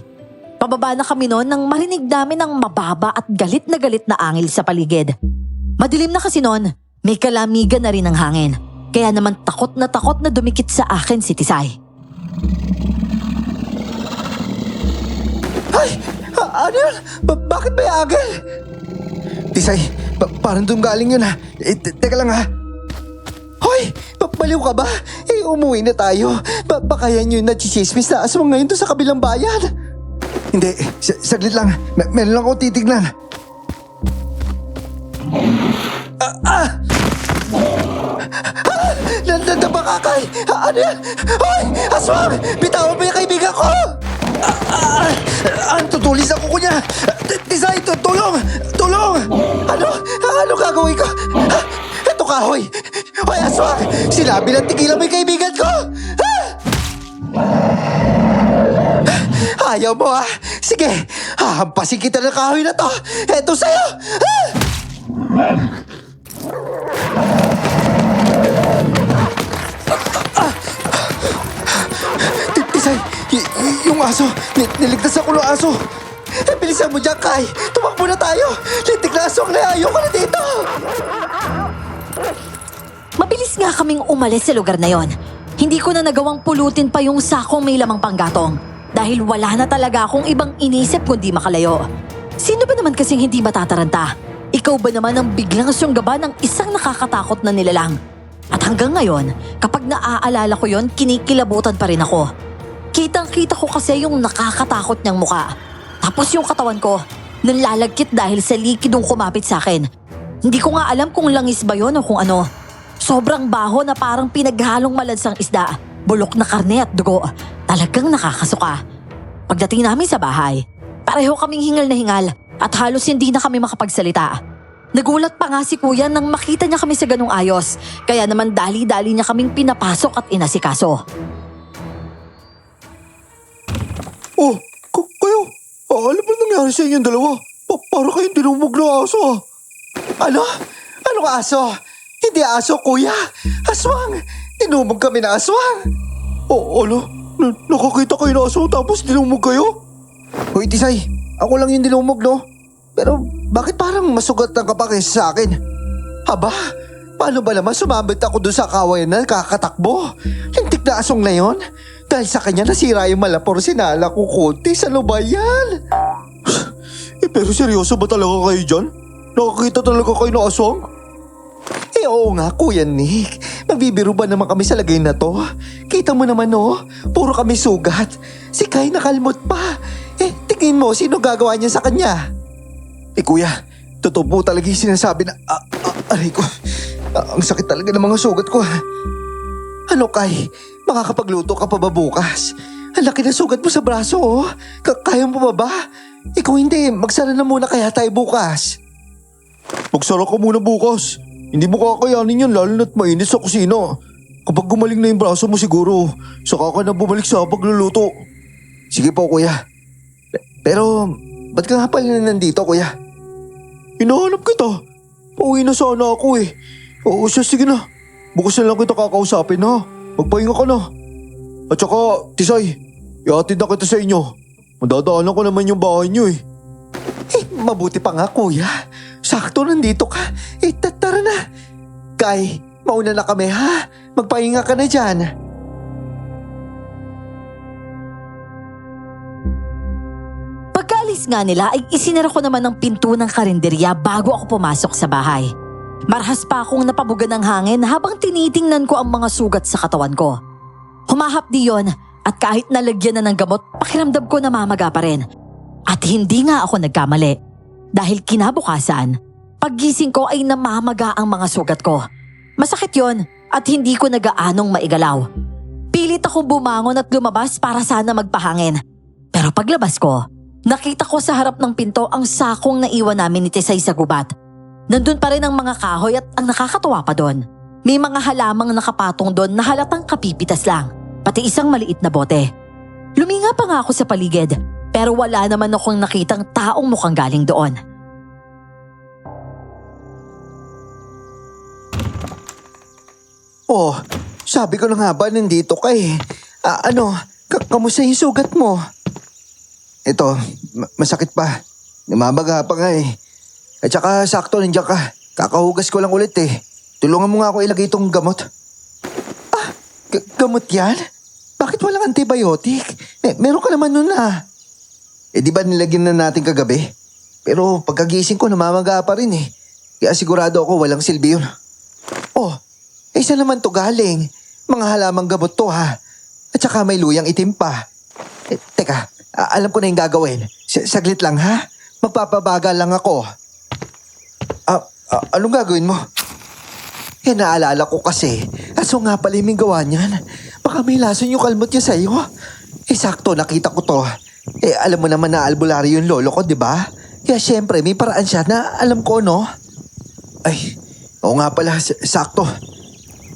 Pababa na kami noon nang marinig namin ang mababa at galit na angil sa paligid. Madilim na kasi noon, may kalamigan na rin ang hangin. Kaya naman takot na dumikit sa akin si Tisay. Ay! Ano yun? Bakit may agil? Tisay, parang doon galing yun ha. Teka lang ha. Hoy! Baliw ka ba? Umuwi na tayo. Baka yan yung nachichismis na aswang ngayon doon sa kabilang bayan. Hindi, saglit lang. Meron lang akong titignan. Nandang makakay! Ano yan? Hoy! Aswang! Bitawan mo yung kaibigan ko! Ang tutulis ang kuko niya! Tisay! Tulong! Tulong! Ano gagawin ko? Ito kahoy! Hoy, aswang! Sinabi ng tigilan mo yung kaibigan ko! Ayaw mo ah! Sige! Hahampasin kita ng kahoy na to! Eto sa'yo! Tisay! Yung aso! Niligtas ako ng aso! Bilisan mo dyan, Kai! Tumakbo na tayo! Lintik na aso ang ayaw ko na dito! Mabilis nga kaming umalis sa lugar na yon. Hindi ko na nagawang pulutin pa yung sakong may lamang panggatong. Dahil wala na talaga akong ibang inisip kundi makalayo. Sino ba naman kasing hindi matataranta? Ikaw ba naman ang biglang sunggaba ng isang nakakatakot na nilalang? At hanggang ngayon, kapag naaalala ko yon, kinikilabutan pa rin ako. Kitang-kita ko kasi yung nakakatakot niyang muka. Tapos yung katawan ko, nanlalagkit dahil sa likidong kumapit sa akin. Hindi ko nga alam kung langis ba yon o kung ano. Sobrang baho na parang pinaghalong malansang isda, bulok na karne at dugo. Talagang nakakasuka. Pagdating namin sa bahay, pareho kaming hingal na hingal at halos hindi na kami makapagsalita. Nagulat pa nga si kuya nang makita niya kami sa ganung ayos, kaya naman dali-dali niya kaming pinapasok at inasikaso. Oh, kayo? Ano ba nangyari sa inyong dalawa? Para kayong dinumog na aso ah. Ano? Anong aso? Hindi aso, kuya. Aswang. Tinumog kami na aswang. Nakakita kayo na aso tapos dinumog kayo? Hoy, Tisay. Ako lang yung dinumog, no? Pero bakit parang masugat ang kapakis sa akin? Aba, paano ba naman sumabit ako doon sa kawayan na kakatakbo? Lintik na asong na yun. Dahil sa kanya nasira yung malapor sinala ko konti sa lubayan. Pero seryoso ba talaga kayo dyan? Nakakita talaga kayo na aswang? Oo nga, Kuya Nick. Magbibiro ba naman kami sa lagay na to? Kita mo naman, no? Puro kami sugat. Si Kai nakalmot pa. Tingin mo, sino gagawa niya sa kanya? Kuya, totoo po talaga yung sinasabi na... aray ko. Ang sakit talaga ng mga sugat ko. Ano, Kai? Makakapagluto ka pa ba bukas? Ang laki na sugat mo sa braso, oh. Kaya mo ba ba? Ikaw hindi, magsara na muna kaya tayo bukas. Magsara ka muna bukas. Hindi mo kakayanin yan lalo na't mainit sa kusina. Kapag gumaling na yung braso mo siguro, saka ka na bumalik sa pagluluto. Sige po, kuya. Pero, ba't ka nga pala nandito, kuya? Hinahanap kita. Pauwi na sana ako eh. Oo siya, sige na. Bukas na lang kita kakausapin ha. Magpahinga ka na. At saka, Tisay, ihatid na kita sa inyo. Madadaanan ko naman yung bahay niyo eh. Mabuti pa nga, kuya. Sakto nandito ka. Tara na. Kai, mauna na kami ha. Magpahinga ka na dyan. Pagkaalis nga nila ay isinara ko naman ang pinto ng karinderya bago ako pumasok sa bahay. Marahas pa akong napabugan ng hangin habang tinitingnan ko ang mga sugat sa katawan ko. Humahapdi yon at kahit nalagyan na ng gamot, pakiramdam ko namamaga pa rin. At hindi nga ako nagkamali. Dahil kinabukasan, paggising ko ay namamaga ang mga sugat ko. Masakit yon at hindi ko nagaanong maigalaw. Pilit akong bumangon at lumabas para sana magpahangin. Pero paglabas ko, nakita ko sa harap ng pinto ang sakong naiwan namin ni Tisay sa gubat. Nandun pa rin ang mga kahoy at ang nakakatuwa pa doon. May mga halamang nakapatong doon na halatang kapipitas lang, pati isang maliit na bote. Luminga pa nga ako sa paligid, pero wala naman akong nakitang taong mukhang galing doon. Oh, sabi ko na nga ba nandito ka eh. Kamusta yung sugat mo? Ito, masakit pa. Namabaga pa nga eh. At saka sakto nandiyan ka. Kakahugas ko lang ulit eh. Tulungan mo nga ako ilagay itong gamot. Gamot yan? Bakit walang antibiotic? Meron ka naman nun ah. Di ba nilagyan na natin kagabi? Pero pagkagising ko namamaga pa rin eh. Kaya sigurado ako walang silbi yun. Oh, saan naman to galing? Mga halamang gamot to ha. At saka may luyang itim pa. Teka, alam ko na yung gagawin. Saglit lang ha. Magpapabagal lang ako. Anong gagawin mo? Naalala ko kasi. Aso nga pala yung gawa niyan. Baka may lason yung kalmot niya sa'yo. Sakto, nakita ko to. Alam mo naman na albularyo yung lolo ko, di ba? Kaya syempre, may paraan siya na alam ko, no? Ay, oo nga pala, sakto.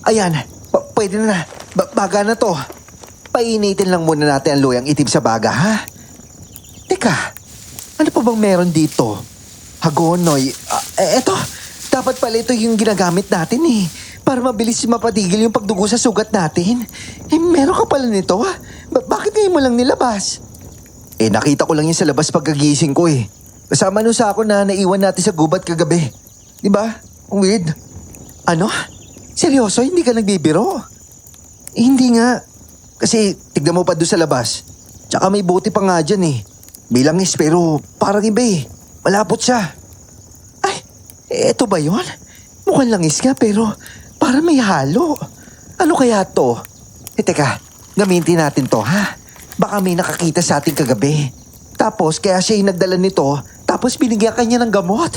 Ayan, pwede na. Baga na to. Painitin lang muna natin ang luyang itim sa baga, ha? Teka, ano pa bang meron dito? Hagonoy. Eto, dapat pala ito yung ginagamit natin eh. Para mabilis mapatigil yung pagdugo sa sugat natin. Meron ka pala nito, ha? Bakit ngayon mo lang nilabas? Nakita ko lang yun sa labas pagkagising ko eh. Kasama nun sa ako na naiwan natin sa gubat kagabi. Di ba? Ang weird. Ano? Seryoso, hindi ka nagbibiro? Hindi nga. Kasi tignan mo pa doon sa labas. Tsaka may buti pa nga dyan eh. Bilangis pero parang iba eh. Malapot siya. Ay, eto ba yun? Mukhang langis nga pero parang may halo. Ano kaya to? Teka, gamitin natin to ha. Baka may nakakita sa ating kagabi. Tapos kaya siya yung nagdala nito tapos binigyan kanya ng gamot.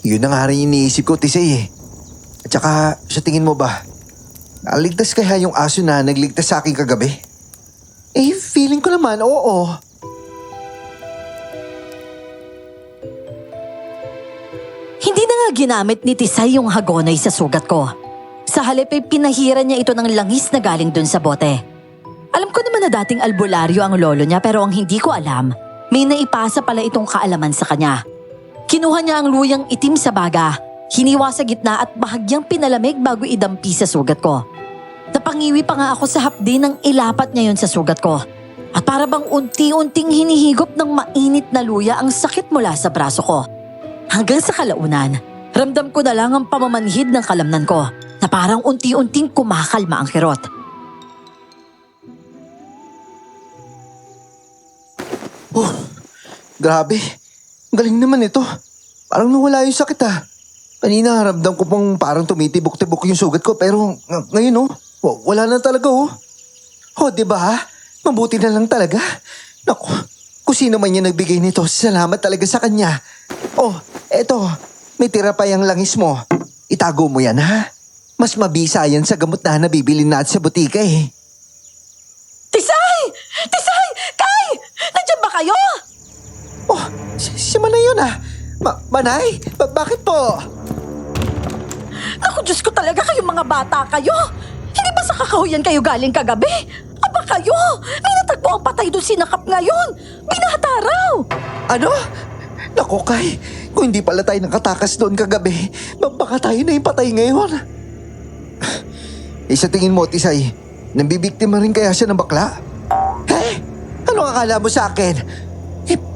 Yun na nga rin iniisip ko, Tisay eh. At saka, sa tingin mo ba, naligtas kaya yung aso na nagligtas sa akin kagabi? Feeling ko naman, oo. Hindi na nga ginamit ni Tisay yung hagonay sa sugat ko. Sa halip ay pinahiran niya ito ng langis na galing dun sa bote. Alam ko naman na dating albularyo ang lolo niya pero ang hindi ko alam, may naipasa pala itong kaalaman sa kanya. Kinuha niya ang luyang itim sa baga, hiniwa sa gitna at bahagyang pinalamig bago idampi sa sugat ko. Napangiwi pa nga ako sa hapdi nang ilapat niya yon sa sugat ko. At para bang unti-unting hinihigop ng mainit na luya ang sakit mula sa braso ko. Hanggang sa kalaunan, ramdam ko na lang ang pamamanhid ng kalamnan ko na parang unti-unting kumakalma ang kirot. Grabe. Galing naman ito. Parang nawala yung sakit ah. Kanina ramdam ko pong parang tumitibok-tibok yung sugat ko pero ngayon wala na talaga oh. Diba? Mabuti na lang talaga. Naku, kung sino man yung nagbigay nito, salamat talaga sa kanya. Eto, may tira pa yung langis mo. Itago mo yan ha. Mas mabisa yan sa gamot na nabibili natin sa butika eh. Tisay! Tisay! Kay! Nandiyan ba kayo? Si Manay yun ah. Manay? Bakit po? Naku, Diyos ko talaga, kayong mga bata kayo! Hindi ba sa kakahuyan kayo galing kagabi? Aba kayo! May natagpo ang patay doon sinakap ngayon! Binata raw! Ano? Naku Kay, kung hindi pala tayo nakatakas doon kagabi, baka tayo na yung patay ngayon. Sa tingin mo, Tisay, nambibiktima rin kaya siya ng bakla? Ano akala mo sa akin?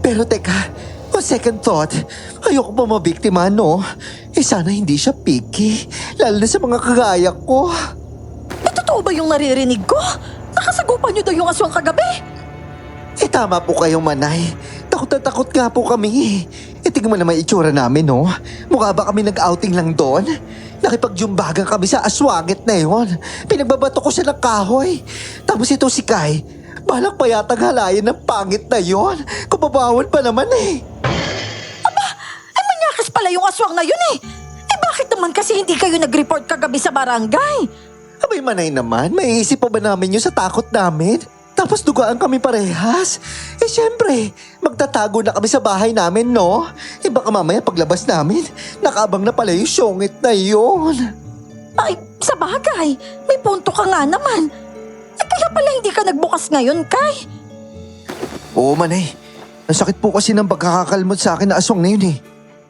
Pero teka, on second thought, ayoko pa mabiktima, no? Sana hindi siya picky, lalo na sa mga kagaya ko. Totoo ba yung naririnig ko? Nakasagupan niyo daw yung aswang kagabi? Tama po kayong Manay. Takot na takot nga po kami. Tingnan mo naman itsura namin, no? Mukha ba kami nag-outing lang doon? Nakipagdyumbagan kami sa aswangit na yon. Pinagbabato ko siya ng kahoy. Tapos ito si Kai, balak pa yatang halayan ng pangit na yon. Kumabawan pa naman eh. yung aswang na yun eh. Eh bakit naman kasi hindi kayo nag-report kagabi sa barangay? Abay manay naman, maiisip pa ba namin yun sa takot namin? Tapos dugaan kami parehas. Eh syempre, magtatago na kami sa bahay namin, no? Eh baka mamaya paglabas namin, nakaabang na pala yung syungit na yun. Ay, sa bagay, may punto ka nga naman. Eh kaya pala hindi ka nagbukas ngayon, Kay. Oo manay, ang sakit po kasi ng pagkakakalmot sa akin na aswang na yun eh.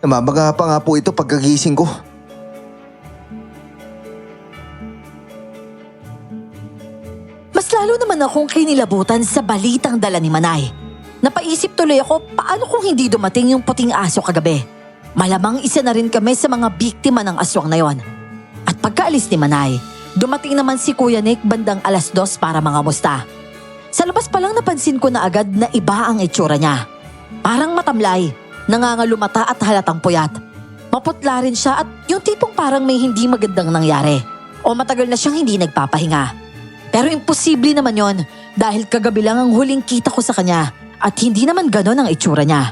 Namamaga pa nga po ito pagkagising ko. Mas lalo naman akong kinilabutan sa balitang dala ni Manay. Napaisip tuloy ako, paano kung hindi dumating yung puting aso kagabi? Malamang isa na rin kami sa mga biktima ng aswang na yon. At pagkaalis ni Manay, dumating naman si Kuya Nick bandang 2:00 para mangamusta. Sa labas pa lang napansin ko na agad na iba ang itsura niya. Parang matamlay, nangangalumata at halatang puyat. Maputla rin siya at yung tipong parang may hindi magandang nangyari. O matagal na siyang hindi nagpapahinga. Pero imposible naman yon dahil kagabi lang ang huling kita ko sa kanya at hindi naman ganon ang itsura niya.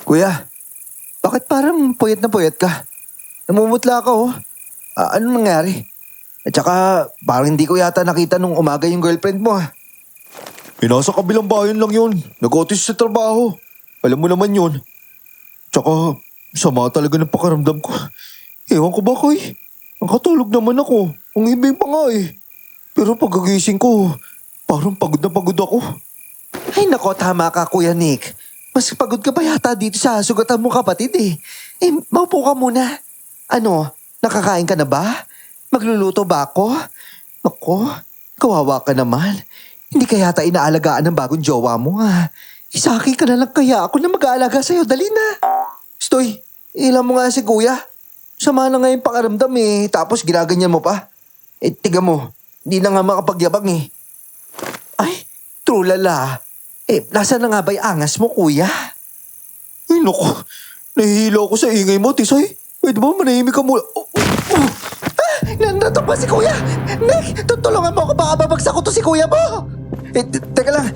Kuya, bakit parang puyat na puyat ka? Namumutla ka oh. Anong nangyari? At saka parang hindi ko yata nakita nung umaga yung girlfriend mo ah. Nasa kabilang bayan lang yun. Nag-otis sa trabaho. Alam mo naman yun. Tsaka, sama talaga ng pakaramdam ko. Ewan ko ba, Koy? Nakatulog naman ako. Ang ibig pa nga eh. Pero pagkagising ko, parang pagod na pagod ako. Ay nako, tama ka Kuya Nick. Mas pagod ka pa yata dito sa sugatan mo kapatid eh. Eh, maupo ka muna. Ano, nakakain ka na ba? Magluluto ba ako? Ako, kawawa ka naman. Hindi ka yata inaalagaan ng bagong jowa mo ha. Isaki ka na lang kaya ako na mag-aalaga sa'yo. Dali na. Stoy, ilan mo nga si Kuya. Sama na nga yung pakaramdam eh. Tapos ginaganyan mo pa. Eh, tiga mo. Hindi na nga makapagyabang eh. Ay, true lala. Eh, nasa na nga ba yung angas mo, Kuya? Ay, naku. Nahihilo ako sa ingay mo, Tisay. Pwede ba manahimik ka mula? Nandito pa si Kuya! Nick, tutulungan mo ako baka babagsak ko to si Kuya mo! Eh, teka lang,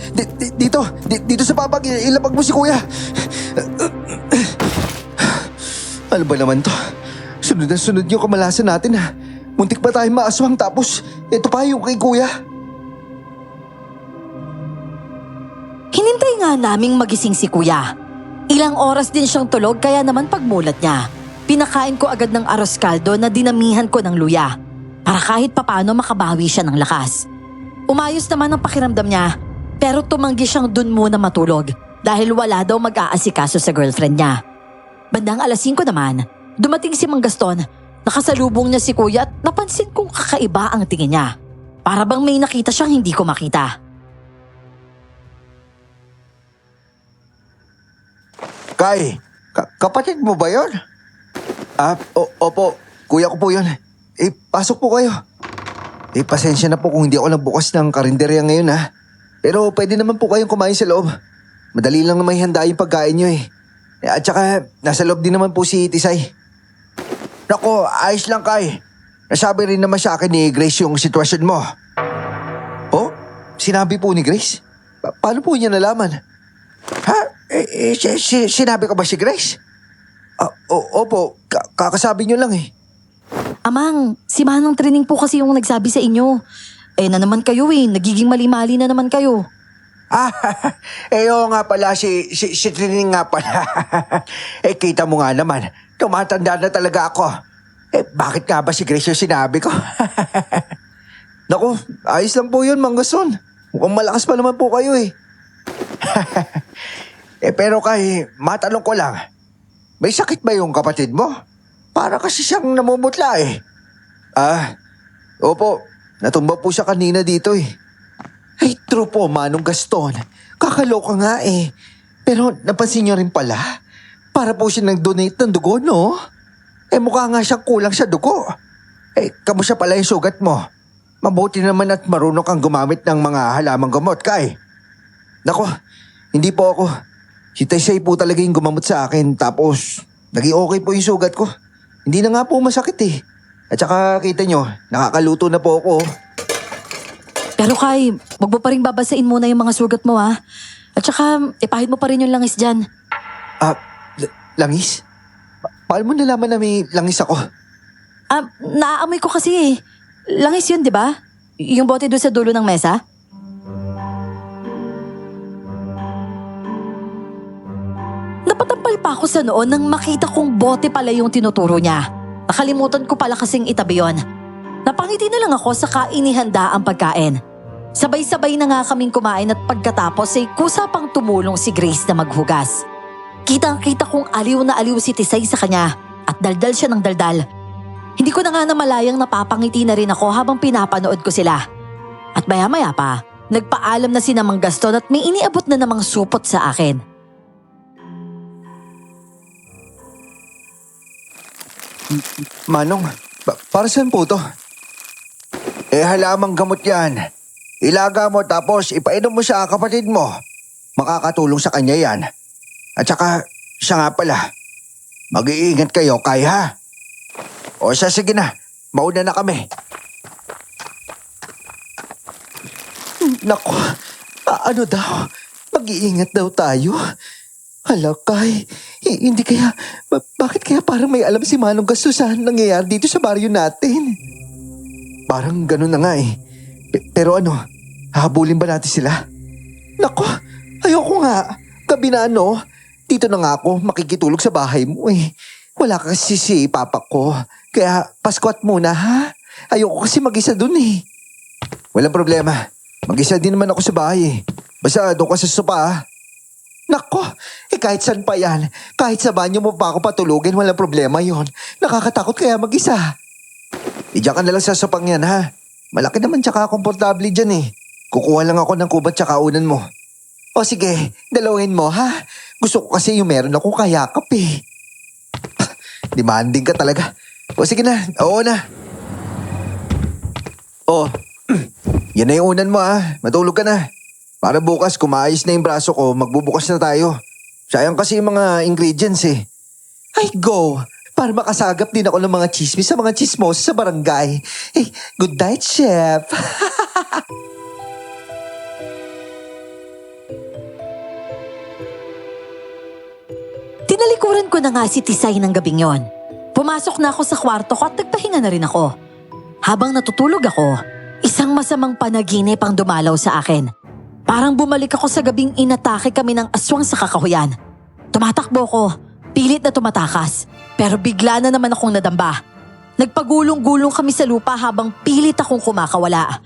dito sa babag, ilapag mo si Kuya. Ano ba naman to? Sunod na sunod yung kamalasan natin ha. Muntik pa tayo maaswang tapos ito pa yung kay Kuya. Hinintay nga naming magising si Kuya. Ilang oras din siyang tulog kaya naman pagmulat niya. Pinakain ko agad ng arroz caldo na dinamihan ko ng luya para kahit papano makabawi siya ng lakas. Umayos naman ang pakiramdam niya pero tumanggi siyang dun muna matulog dahil wala daw mag-aasikaso sa girlfriend niya. Bandang 5:00 naman, dumating si Mang Gaston. Nakasalubong niya si Kuya at napansin kong kakaiba ang tingin niya. Para bang may nakita siyang hindi ko makita. Kay, kapatid mo ba yun? Opo, Kuya ko po yun. Eh, pasok po kayo. Eh, pasensya na po kung hindi ako nagbukas ng karinderya ngayon ha. Pero pwede naman po kayong kumain sa loob. Madali lang naman ihanda yung pagkain nyo eh. At saka, nasa loob din naman po si Tisay. Nako, ayos lang Kay. Nasabi rin naman sa akin ni Grace yung sitwasyon mo. Oh? Sinabi po ni Grace? Paano po niya nalaman? Ha? Sinabi ko ba si Grace? Opo, kakasabi niyo lang eh. Amang, si Manang Trining po kasi yung nagsabi sa inyo. Eh na naman kayo eh, nagiging mali-mali na naman kayo. Oo nga pala, si Trining nga pala. Eh, kita mo nga naman, tumatanda na talaga ako. Eh, bakit nga ba si Grace yung sinabi ko? Naku, ayos lang po yun, Mang Gaston. Mukhang malakas pa naman po kayo eh. Pero Kay, matanong ko lang, may sakit ba yung kapatid mo? Para kasi siyang namumutla eh. Opo, natumba po siya kanina dito eh. Ay, true po, Manong Gaston. Kakaloka nga eh. Pero napansin niyo rin pala, para po siya nag-donate ng dugo, no? Eh, mukha nga siyang kulang sa dugo. Eh, kamusta pala yung sugat mo? Mabuti naman at marunong kang gumamit ng mga halamang gamot, Kay. Nako, hindi po ako. Si Tesay po talaga yung gumamot sa akin, tapos naging okay po yung sugat ko. Hindi na nga po masakit eh. At saka kita nyo, nakakaluto na po ako. Pero Kay, wag mo pa rin babasain muna yung mga sugat mo ha. At At saka, ipahid mo pa rin yung langis dyan. Langis? Paano mo nalaman na may langis ako? Naaamoy ko kasi eh. Langis yun, di ba? Yung bote doon sa dulo ng mesa? Napatampal pa ako sa noon nang makita kong bote pala yung tinuturo niya. Nakalimutan ko pala kasing itabi yun. Napangiti na lang ako sa kainihanda ang pagkain. Sabay-sabay na nga kaming kumain at pagkatapos ay kusa pang tumulong si Grace na maghugas. Kitang-kita kong aliw na aliw si Tisay sa kanya at daldal siya ng daldal. Hindi ko na nga namalayang napapangiti na rin ako habang pinapanood ko sila. At maya-maya pa, nagpaalam na si Namang Gaston at may iniabot na namang supot sa akin. Manong, para saan po to? Halamang gamot yan. Ilaga mo tapos ipainom mo sa kapatid mo. Makakatulong sa kanya yan. At saka, siya nga pala. Mag-iingat kayo, Kai, ha? O sige na, mauna na kami. Nako, ano daw? Mag-iingat daw tayo? Hala, Kai, hindi kaya, bakit kaya parang may alam si Manong Gaston sa nangyayari dito sa baryo natin? Parang ganun na nga eh. Pero ano, hahabulin ba natin sila? Nako, ayoko nga. Gabi na dito na nga ako makikitulog sa bahay mo eh. Wala kasi si papa ko. Kaya paskwat muna ha. Ayoko kasi mag-isa dun eh. Walang problema. Mag-isa din naman ako sa bahay eh. Basta doon ka sa sopa ha. Nako, kahit saan pa yan. Kahit sa banyo mo pa ako patulugin, walang problema yon. Nakakatakot kaya mag-isa. Diyan ka na lang sa sopang yan ha. Malaki naman tsaka komportable dyan eh. Kukuha lang ako ng kubat tsaka unan mo. O sige, dalawin mo ha. Gusto ko kasi yung meron akong kayakap eh. Demanding ka talaga. O sige na, oo na. O, yan na yung unan mo ha. Matulog ka na. Para bukas kumaayos na yung braso ko, magbubukas na tayo. Sayang kasi yung mga ingredients eh. Ay go! Para makasagap din ako ng mga chismis sa mga chismos sa barangay. Good night, chef. Tinalikuran ko na nga si Tisay ng gabing yon. Pumasok na ako sa kwarto ko at nagpahinga na rin ako. Habang natutulog ako, isang masamang panaginip ang dumalaw sa akin. Parang bumalik ako sa gabing inatake kami ng aswang sa kakahuyan. Tumatakbo ko, pilit na tumatakas, pero bigla na naman akong nadamba. Nagpagulong-gulong kami sa lupa habang pilit akong kumakawala.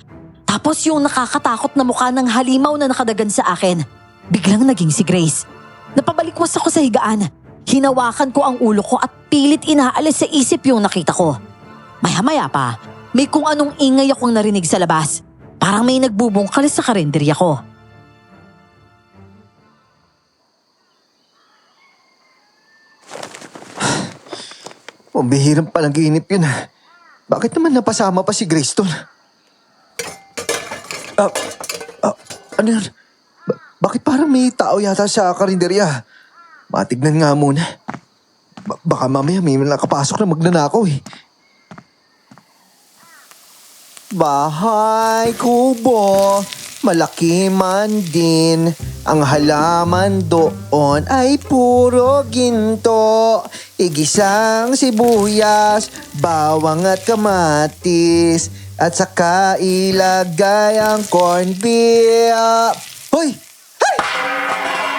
Tapos yung nakakatakot na mukha ng halimaw na nakadagan sa akin, biglang naging si Grace. Napabalikwas ako sa higaan. Hinawakan ko ang ulo ko at pilit inaalis sa isip yung nakita ko. Maya-maya pa, may kung anong ingay akong narinig sa labas. Parang may nagbubungkal sa karinderya ko. Bihirang panaginip yun. Bakit naman napasama pa si Grace doon? Ano yun? Bakit parang may tao yata sa karinderya? Matignan nga muna. Baka mamaya may nakapasok na magnanakaw eh. Bahay kubo, malaki man din. Ang halaman doon ay puro ginto. Igisang sibuyas, bawang at kamatis. At saka ilagay ang corned beef. Hoy! Hey!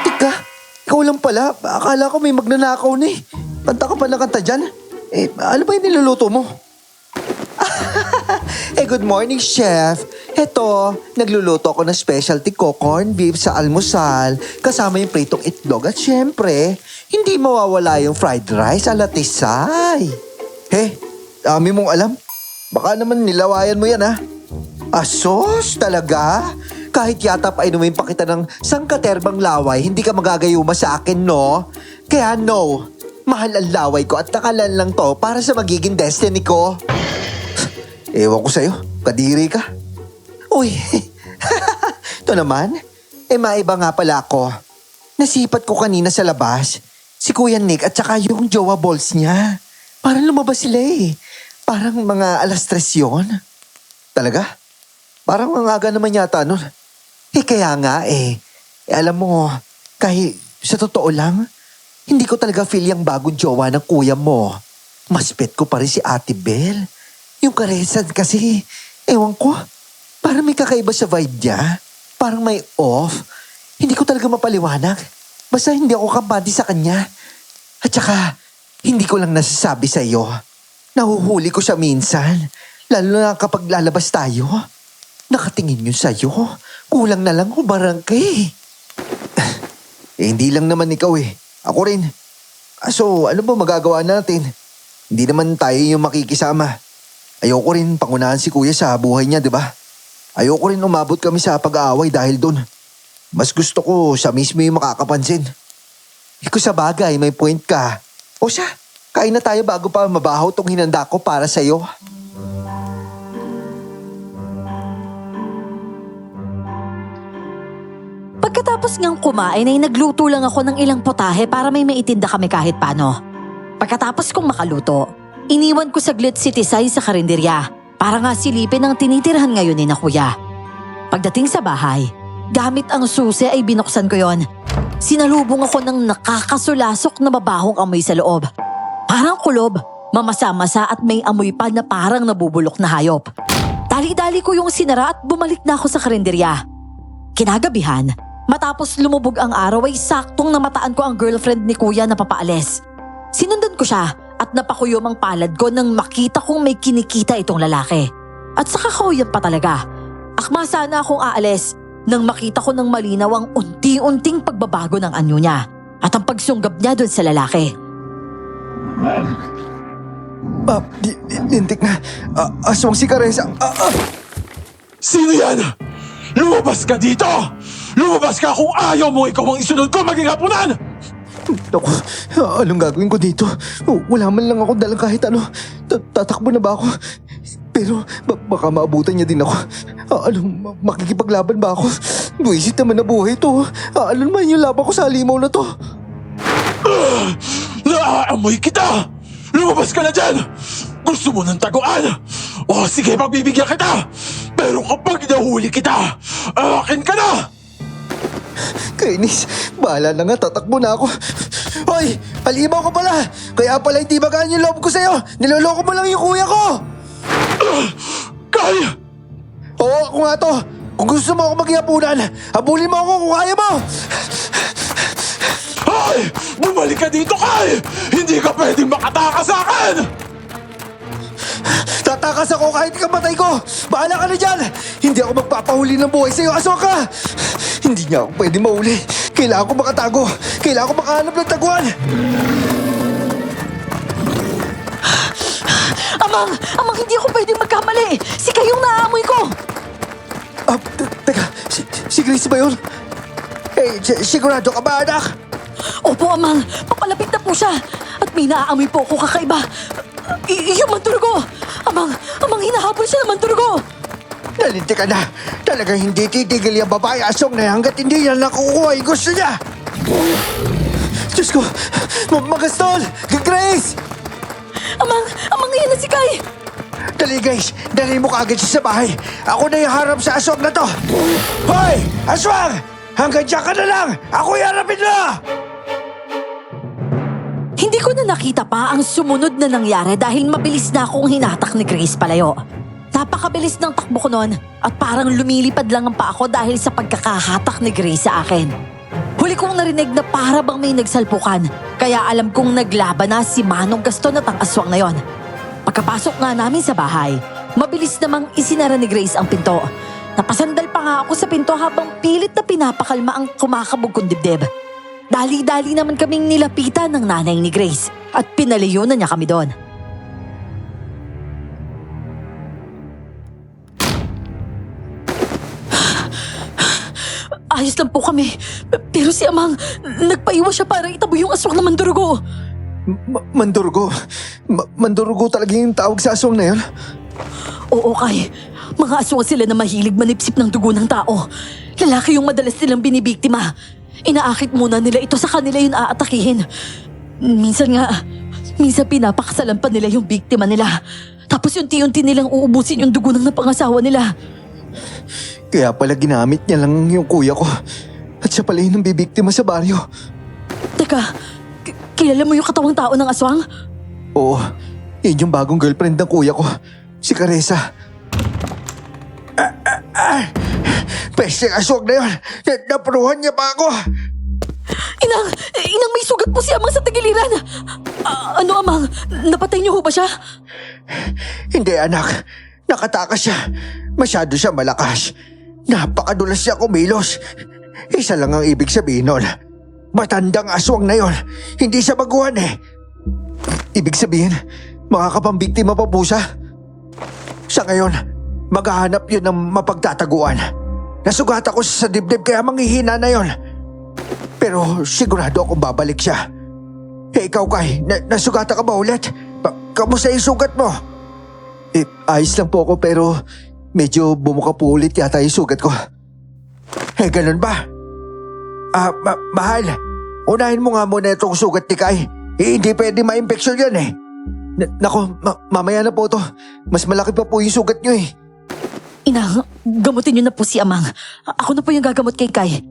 Tika, ikaw lang pala. Akala ko may magnanakaw na eh. Kanta ka pa ng kanta dyan. Ano ba yung niluluto mo? Good morning, chef. Eto, nagluluto ako ng specialty ko, corned beef sa almusal, kasama yung pritong itlog at syempre, hindi mawawala yung fried rice ala Tisay. Dami mong alam. Baka naman nilawayan mo yan, ha? Asos, talaga? Kahit yata painumin pa kita ng sangkaterbang laway, hindi ka magagayuma sa akin, no? Kaya no, mahal ang laway ko at nakalan lang to para sa magiging destiny ko. Ewan ko sa'yo, kadiri ka. Uy, ito naman, maiba nga pala ako. Nasipat ko kanina sa labas, si Kuya Nick at saka yung jowa balls niya. Parang lumabas sila eh. Parang mga 3:00 yun. Talaga? Parang ang aga naman yata nun. Kaya nga eh. alam mo, kahit sa totoo lang, hindi ko talaga feel yung bagong jowa ng kuya mo. Mas pet ko pa rin si Ate Bel. Yung karesan kasi, ewan ko, parang may kakaiba sa vibe niya. Parang may off. Hindi ko talaga mapaliwanag. Basta hindi ako kampante sa kanya. At saka, hindi ko lang nasasabi sa iyo. Nahuhuli ko siya minsan. Lalo na kapag lalabas tayo. Nakatingin yun sa'yo. Kulang na lang humarang ka eh. Hindi lang naman ikaw eh. Ako rin. So, ano ba magagawa natin? Hindi naman tayo yung makikisama. Ayoko rin pangunahan si kuya sa buhay niya, di ba? Ayoko rin umabot kami sa pag-aaway dahil dun. Mas gusto ko siya mismo yung makakapansin. Ikaw sa bagay, may point ka. O siya, kain na tayo bago pa mabahaw tong hinanda ko para sa'yo. Pagkatapos ngang kumain ay nagluto lang ako ng ilang potahe para may maitinda kami kahit paano. Pagkatapos kong makaluto, iniwan ko saglit si Tisay sa karinderya para nga silipin ang tinitirhan ngayon ni na kuya. Pagdating sa bahay, gamit ang susi ay binuksan ko yon. Sinalubong ako ng nakakasulasok na mabahong amoy sa loob. Parang kulob, mamasa-masa at may amoy pa na parang nabubulok na hayop. Dali-dali ko yung sinara at bumalik na ako sa karinderya. Kinagabihan, matapos lumubog ang araw ay saktong namataan ko ang girlfriend ni kuya na papaalis. Sinundan ko siya at napakuyom ang palad ko nang makita kong may kinikita itong lalaki. At saka kauyan pa talaga. Akma sana akong aalis nang makita ko ng malinaw ang unti-unting pagbabago ng anyo niya at ang pagsunggab niya doon sa lalaki. Lintik na. Aswang si Caressa. Sino yan? Lumabas ka dito! Lumabas ka kung ayaw mo ikaw ang isunod ko maging hapunan! Naku, anong gagawin ko dito? Wala man lang ako dalang kahit ano. Tatakbo na ba ako? Pero baka maabutan niya din ako. Makikipaglaban ba ako? Buwisit naman na buhay to. Ano naman yung laban ko sa halimaw na to? Naaamoy kita! Lumabas ka na dyan! Gusto mo ng taguan? O sige, pagbibigyan kita! Pero kapag nahuli kita, akin ka na! Kainis, bahala na nga, tatakbo na ako. Hoy, halimaw ko pala! Kaya pala hindi magaan yung loob ko sa'yo. Niloloko mo lang yung kuya ko! Kay! Oo, ako nga to. Kung gusto mo ako maging hapunan, habulin mo ako kung kaya mo! Hoy! Bumalik ka dito, Kay! Hindi ka pwedeng makatakas sa akin! Tatakas ako kahit ikamatay ko! Bahala ka na dyan! Hindi ako magpapahuli ng buhay sa'yo, aswang ka! Hindi niya ako pwede mahuli. Kailangan ko makatago. Kailangan ko makahanap ng taguan. Amang hindi ako pwedeng magkamali. Si kayong naaamoy ko. Teka, si Grace ba yun? Eh, sigurado ka ba, anak? Opo, Amang. Papalapit na po siya. At may naaamoy po ako kakaiba. Yung mandurugo. Amang hinahabol siya ng mandurugo. Nalinti ka na. Talagang hindi titigil yung babae asong na hanggat hindi niya nakukuha yung gusto niya. Diyos ko, magastol! Grace! Amang yan na si Kay. Dali Grace, dali mo kaagad siya sa bahay. Ako na yung harap sa aswang na to. Hoy! Aswang! Hanggang dyan ka na lang! Ako harapin na! Hindi ko na nakita pa ang sumunod na nangyari dahil mabilis na akong hinatak ni Grace palayo. Napakabilis ng takbo ko noon at parang lumilipad lang ang paa ko dahil sa pagkakahatak ni Grace sa akin. Huli kong narinig na para bang may nagsalpukan kaya alam kong naglaban na si Manong Gaston at ang aswang na yon. Pagkapasok nga namin sa bahay, mabilis namang isinara ni Grace ang pinto. Napasandal pa nga ako sa pinto habang pilit na pinapakalma ang kumakabog kong dibdib. Dali-dali naman kaming nilapitan ng nanay ni Grace at pinalayo na niya kami doon. Ayos lang po kami. Pero si Amang, nagpaiwas siya para itabo yung aswang na mandurugo. Mandurugo? Mandurugo talaga yung tawag sa aswang na yun? Oo, Kay. Mga aswang sila na mahilig manipsip ng dugo ng tao. Lalaki yung madalas nilang binibiktima. Inaakit muna nila ito sa kanila yung aatakihin. Minsan pinapakasalan pa nila yung biktima nila. Tapos unti-unti nilang uubusin yung dugo ng napangasawa nila. Kaya pala ginamit niya lang yung kuya ko. At siya pala yung bibiktima sa baryo. Teka, kilala mo yung katawang tao ng aswang? Oo, yun yung bagong girlfriend ng kuya ko. Si Caressa. Peste aswang na yun. Napuruhan niya pa ako. Inang may sugat po si Amang sa tagiliran. Ano Amang? Napatay niyo ho ba siya? Hindi anak, nakatakas siya. Masyado siya malakas. Napakadulas siya kumilos. Isa lang ang ibig sabihin nun. Matandang aswang na yon. Hindi siya baguhan eh. Ibig sabihin, makakapambiktima pa po siya. Sa ngayon, maghahanap yun ng mapagtataguan. Nasugat ako sa dibdib kaya manghihina na yon. Pero sigurado akong babalik siya. Ikaw Kai, nasugata ka ba ulit? Kamusta yung sugat mo? Ayos lang po ako pero medyo bumuka po ulit yata yung sugat ko. Ganun ba? Mahal, unahin mo nga muna itong sugat ni Kai. Hindi pwede ma-infection yan eh. Nako, mamaya na po to. Mas malaki pa po yung sugat nyo eh. Inang, gamutin niyo na po si Amang. Ako na po yung gagamot kay Kai.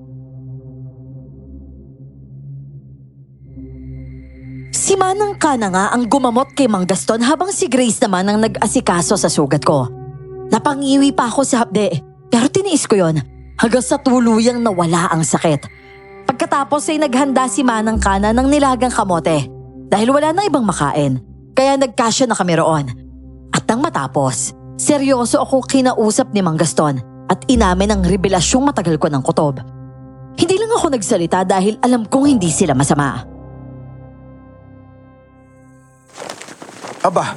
Si Manang Kana nga ang gumamot kay Mang Gaston habang si Grace naman ang nag-asikaso sa sugat ko. Napangiwi pa ako sa hapde, pero tiniis ko yon hanggang sa tuluyang nawala ang sakit. Pagkatapos ay naghanda si Manang Kana ng nilagang kamote dahil wala na ibang makain, kaya nagkasya na kami roon. At nang matapos, seryoso ako kinausap ni Mang Gaston at inamin ang revelasyong matagal ko ng kutob. Hindi lang ako nagsalita dahil alam kong hindi sila masama. Aba,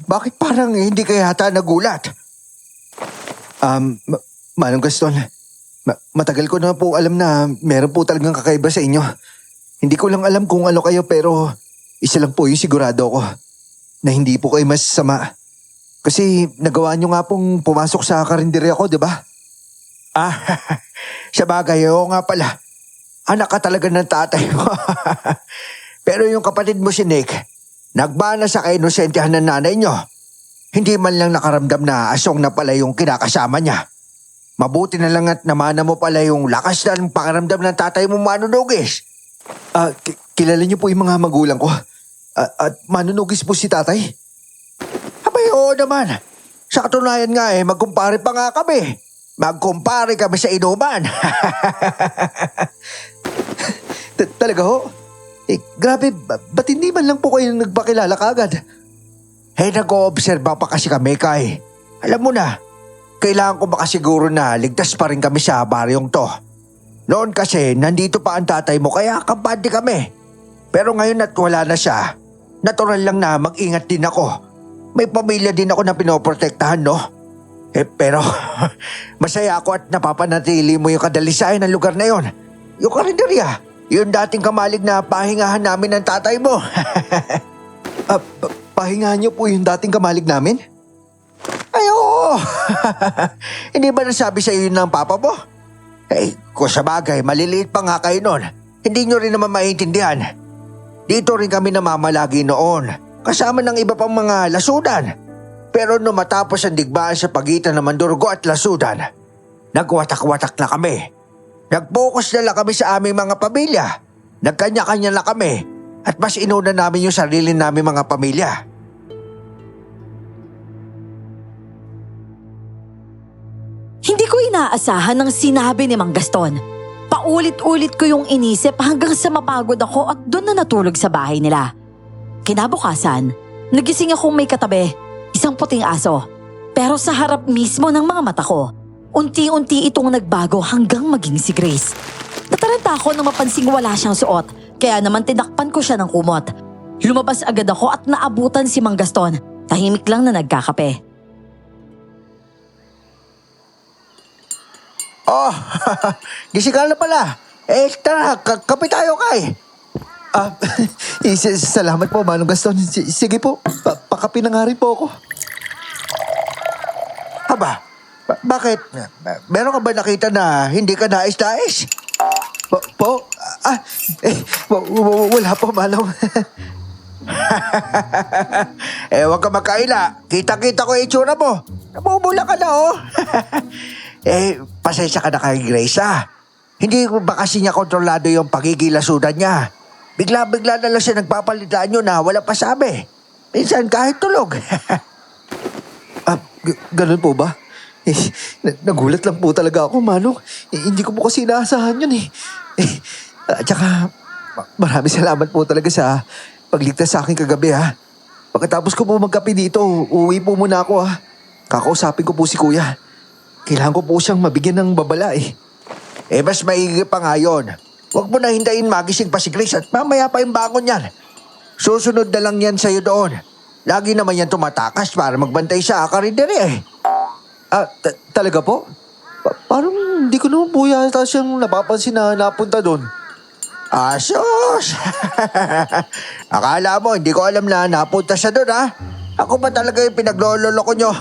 bakit parang hindi kayo yata nagulat? Manong Gaston, matagal ko na po alam na meron po talagang kakaiba sa inyo. Hindi ko lang alam kung ano kayo pero isa lang po yung sigurado ko na hindi po kayo masama. Kasi nagawa nyo nga pong pumasok sa karinderya ko, di ba? Sa bagay, oo nga pala. Anak ka talaga ng tatay mo. Pero yung kapatid mo si Nick, nagbana sa kainosentihan ng nanay nyo. Hindi man lang nakaramdam na asong na pala yung kinakasama niya. Mabuti na lang at namana mo pala yung lakas ng pakaramdam ng tatay mo manunugis. Kilala niyo po yung mga magulang ko? At manunugis po si tatay? Abay, oo naman. Sa katunayan nga magkumpare pa nga kami. Magkumpare kami sa inuman. Talaga ho? Grabe, ba't hindi man lang po kayo nagpakilala kagad? Nag-o-obserba pa kasi kami, Kai. Alam mo na, kailangan ko makasiguro na ligtas pa rin kami sa baryong to. Noon kasi, nandito pa ang tatay mo kaya kampante kami. Pero ngayon at wala na siya, natural lang na mag-ingat din ako. May pamilya din ako na pinoprotektahan, no? Pero masaya ako at napapanatili mo yung kadalisayan ng lugar na yon. Yung karinderya. Yung dating kamalig na pahingahan namin ng tatay mo. Pahingahan niyo po yung dating kamalig namin? Ay, oo. Hindi ba nasabi sa iyo ng papa mo? Kung sa bagay, maliliit pa nga kayo noon. Hindi nyo rin naman maintindihan. Dito rin kami namamalagi noon. Kasama ng iba pang mga lasudan. Pero nung matapos ang digmaan sa pagitan ng Mandurgo at Lasudan, nagwatak-watak na kami. Nag-focus na lang kami sa aming mga pamilya. Nagkanya-kanya na kami at mas inuna namin yung sarili namin mga pamilya. Hindi ko inaasahan ang sinabi ni Mang Gaston. Paulit-ulit ko yung inisip hanggang sa mapagod ako at doon na natulog sa bahay nila. Kinabukasan, nagising akong may katabi, isang puting aso. Pero sa harap mismo ng mga mata ko, unti-unti itong nagbago hanggang maging si Grace. Nataranta ako nang mapansing wala siyang suot, kaya naman tinakpan ko siya ng kumot. Lumabas agad ako at naabutan si Mang Gaston. Tahimik lang na nagkakape. Oh, gising ka na pala. Tara, kape tayo, Kai. Salamat po, Manong Gaston. Sige po, pakape na nga rin po ako. Aba, bakit? Meron ka ba nakita na hindi ka nais-nais? Wala po, Manong. Huwag ka magkaila. Kita-kita ko yung itsura mo. Namumula ka na, oh. Pasensya ka na kay Grace, ah. Hindi ba kasi niya kontrolado yung pagigilasudan niya? Bigla-bigla na lang siya nagpapalitaan yun na wala pa sabi. Minsan kahit tulog. Ganun po ba? Nagulat lang po talaga ako, Manong. Hindi ko po kasi inaasahan yun eh. At saka, maraming salamat po talaga sa pagligtas sa akin kagabi ha. Pagkatapos ko po magkape dito, uuwi po muna ako ha. Kakausapin ko po si Kuya. Kailangan ko po siyang mabigyan ng babala eh. Mas maigi pa nga yun. Huwag mo na hintayin magising pa si Grace at mamaya pa yung bangon yan. Susunod na lang yan sa'yo doon. Lagi naman yan tumatakas para magbantay sa karinderya eh. Talaga po? Parang hindi ko naman po yata siyang napapansin na napunta doon. Asos! Akala mo, hindi ko alam na napunta siya doon ha? Ako ba talaga yung pinaglololoko nyo?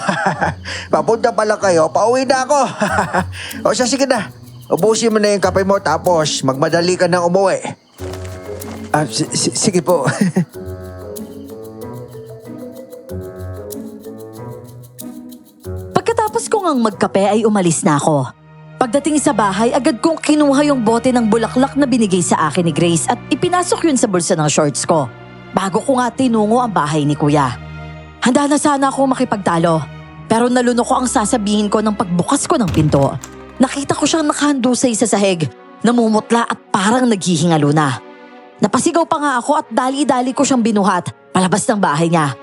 Papunta pala kayo, pauwi na ako. O siya, sige na. Ubusin mo na yung kape mo tapos magmadali ka nang umuwi. Sige po. Pagkatapos ko ngang magkape ay umalis na ako. Pagdating sa bahay, agad kong kinuha yung bote ng bulaklak na binigay sa akin ni Grace at ipinasok yun sa bulsa ng shorts ko. Bago ko nga tinungo ang bahay ni Kuya. Handa na sana ako makipagtalo. Pero nalunok ko ang sasabihin ko ng pagbukas ko ng pinto. Nakita ko siyang nakahandusay sa sahig, namumutla at parang naghihingalo na. Napasigaw pa nga ako at dali-dali ko siyang binuhat palabas ng bahay niya.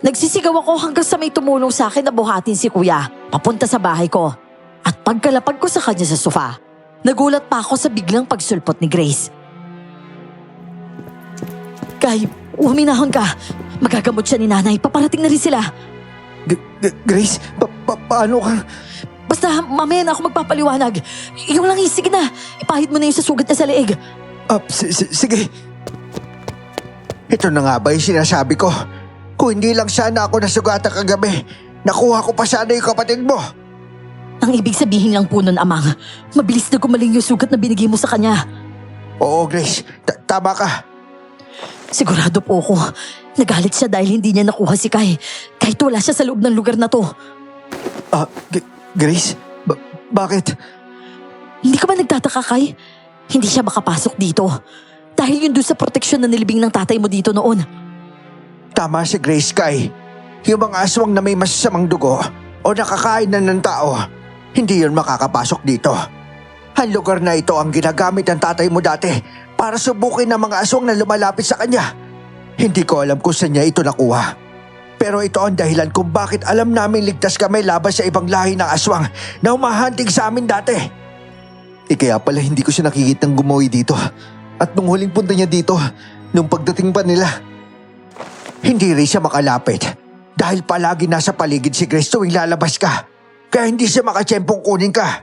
Nagsisigaw ako hanggang sa may tumulong sa akin na buhatin si Kuya papunta sa bahay ko. At pagkalapag ko sa kanya sa sofa, nagulat pa ako sa biglang pagsulpot ni Grace. Kay, huminahon ka. Magagamot siya ni nanay. Paparating na rin sila. Grace, paano ka? Basta mamaya na ako magpapaliwanag. Yung lang sige na. Ipahid mo na yung sa sugat niya sa leeg. Sige. Ito na nga ba yung sinasabi ko? Kung hindi lang sana ako nasugatan kagabi, nakuha ko pa sana yung kapatid mo. Ang ibig sabihin lang po nun, Amang, mabilis na gumaling yung sugat na binigay mo sa kanya. Oo, Grace. Tama ka. Sigurado po ako. Nagalit siya dahil hindi niya nakuha si Kai. Kahit wala siya sa loob ng lugar na to. Grace, bakit? Hindi ka ba nagtataka, Kai? Hindi siya makapasok dito. Dahil yun doon sa proteksyon na nilibing ng tatay mo dito noon. Tama si Grace Kai. Yung mga aswang na may masasamang dugo o nakakain na ng tao, hindi yun makakapasok dito. Ang lugar na ito ang ginagamit ng tatay mo dati para subukin ng mga aswang na lumalapit sa kanya. Hindi ko alam kung saan niya ito nakuha. Pero ito ang dahilan kung bakit alam namin ligtas kami laban sa ibang lahi ng aswang na humahantig sa amin dati. Kaya pala hindi ko siya nakikitang gumawi dito. At nung huling punta niya dito, nung pagdating pa nila, Hindi rin siya makalapit dahil palagi nasa paligid si Grace tuwing lalabas ka. Kaya hindi siya makatsyempong kunin ka.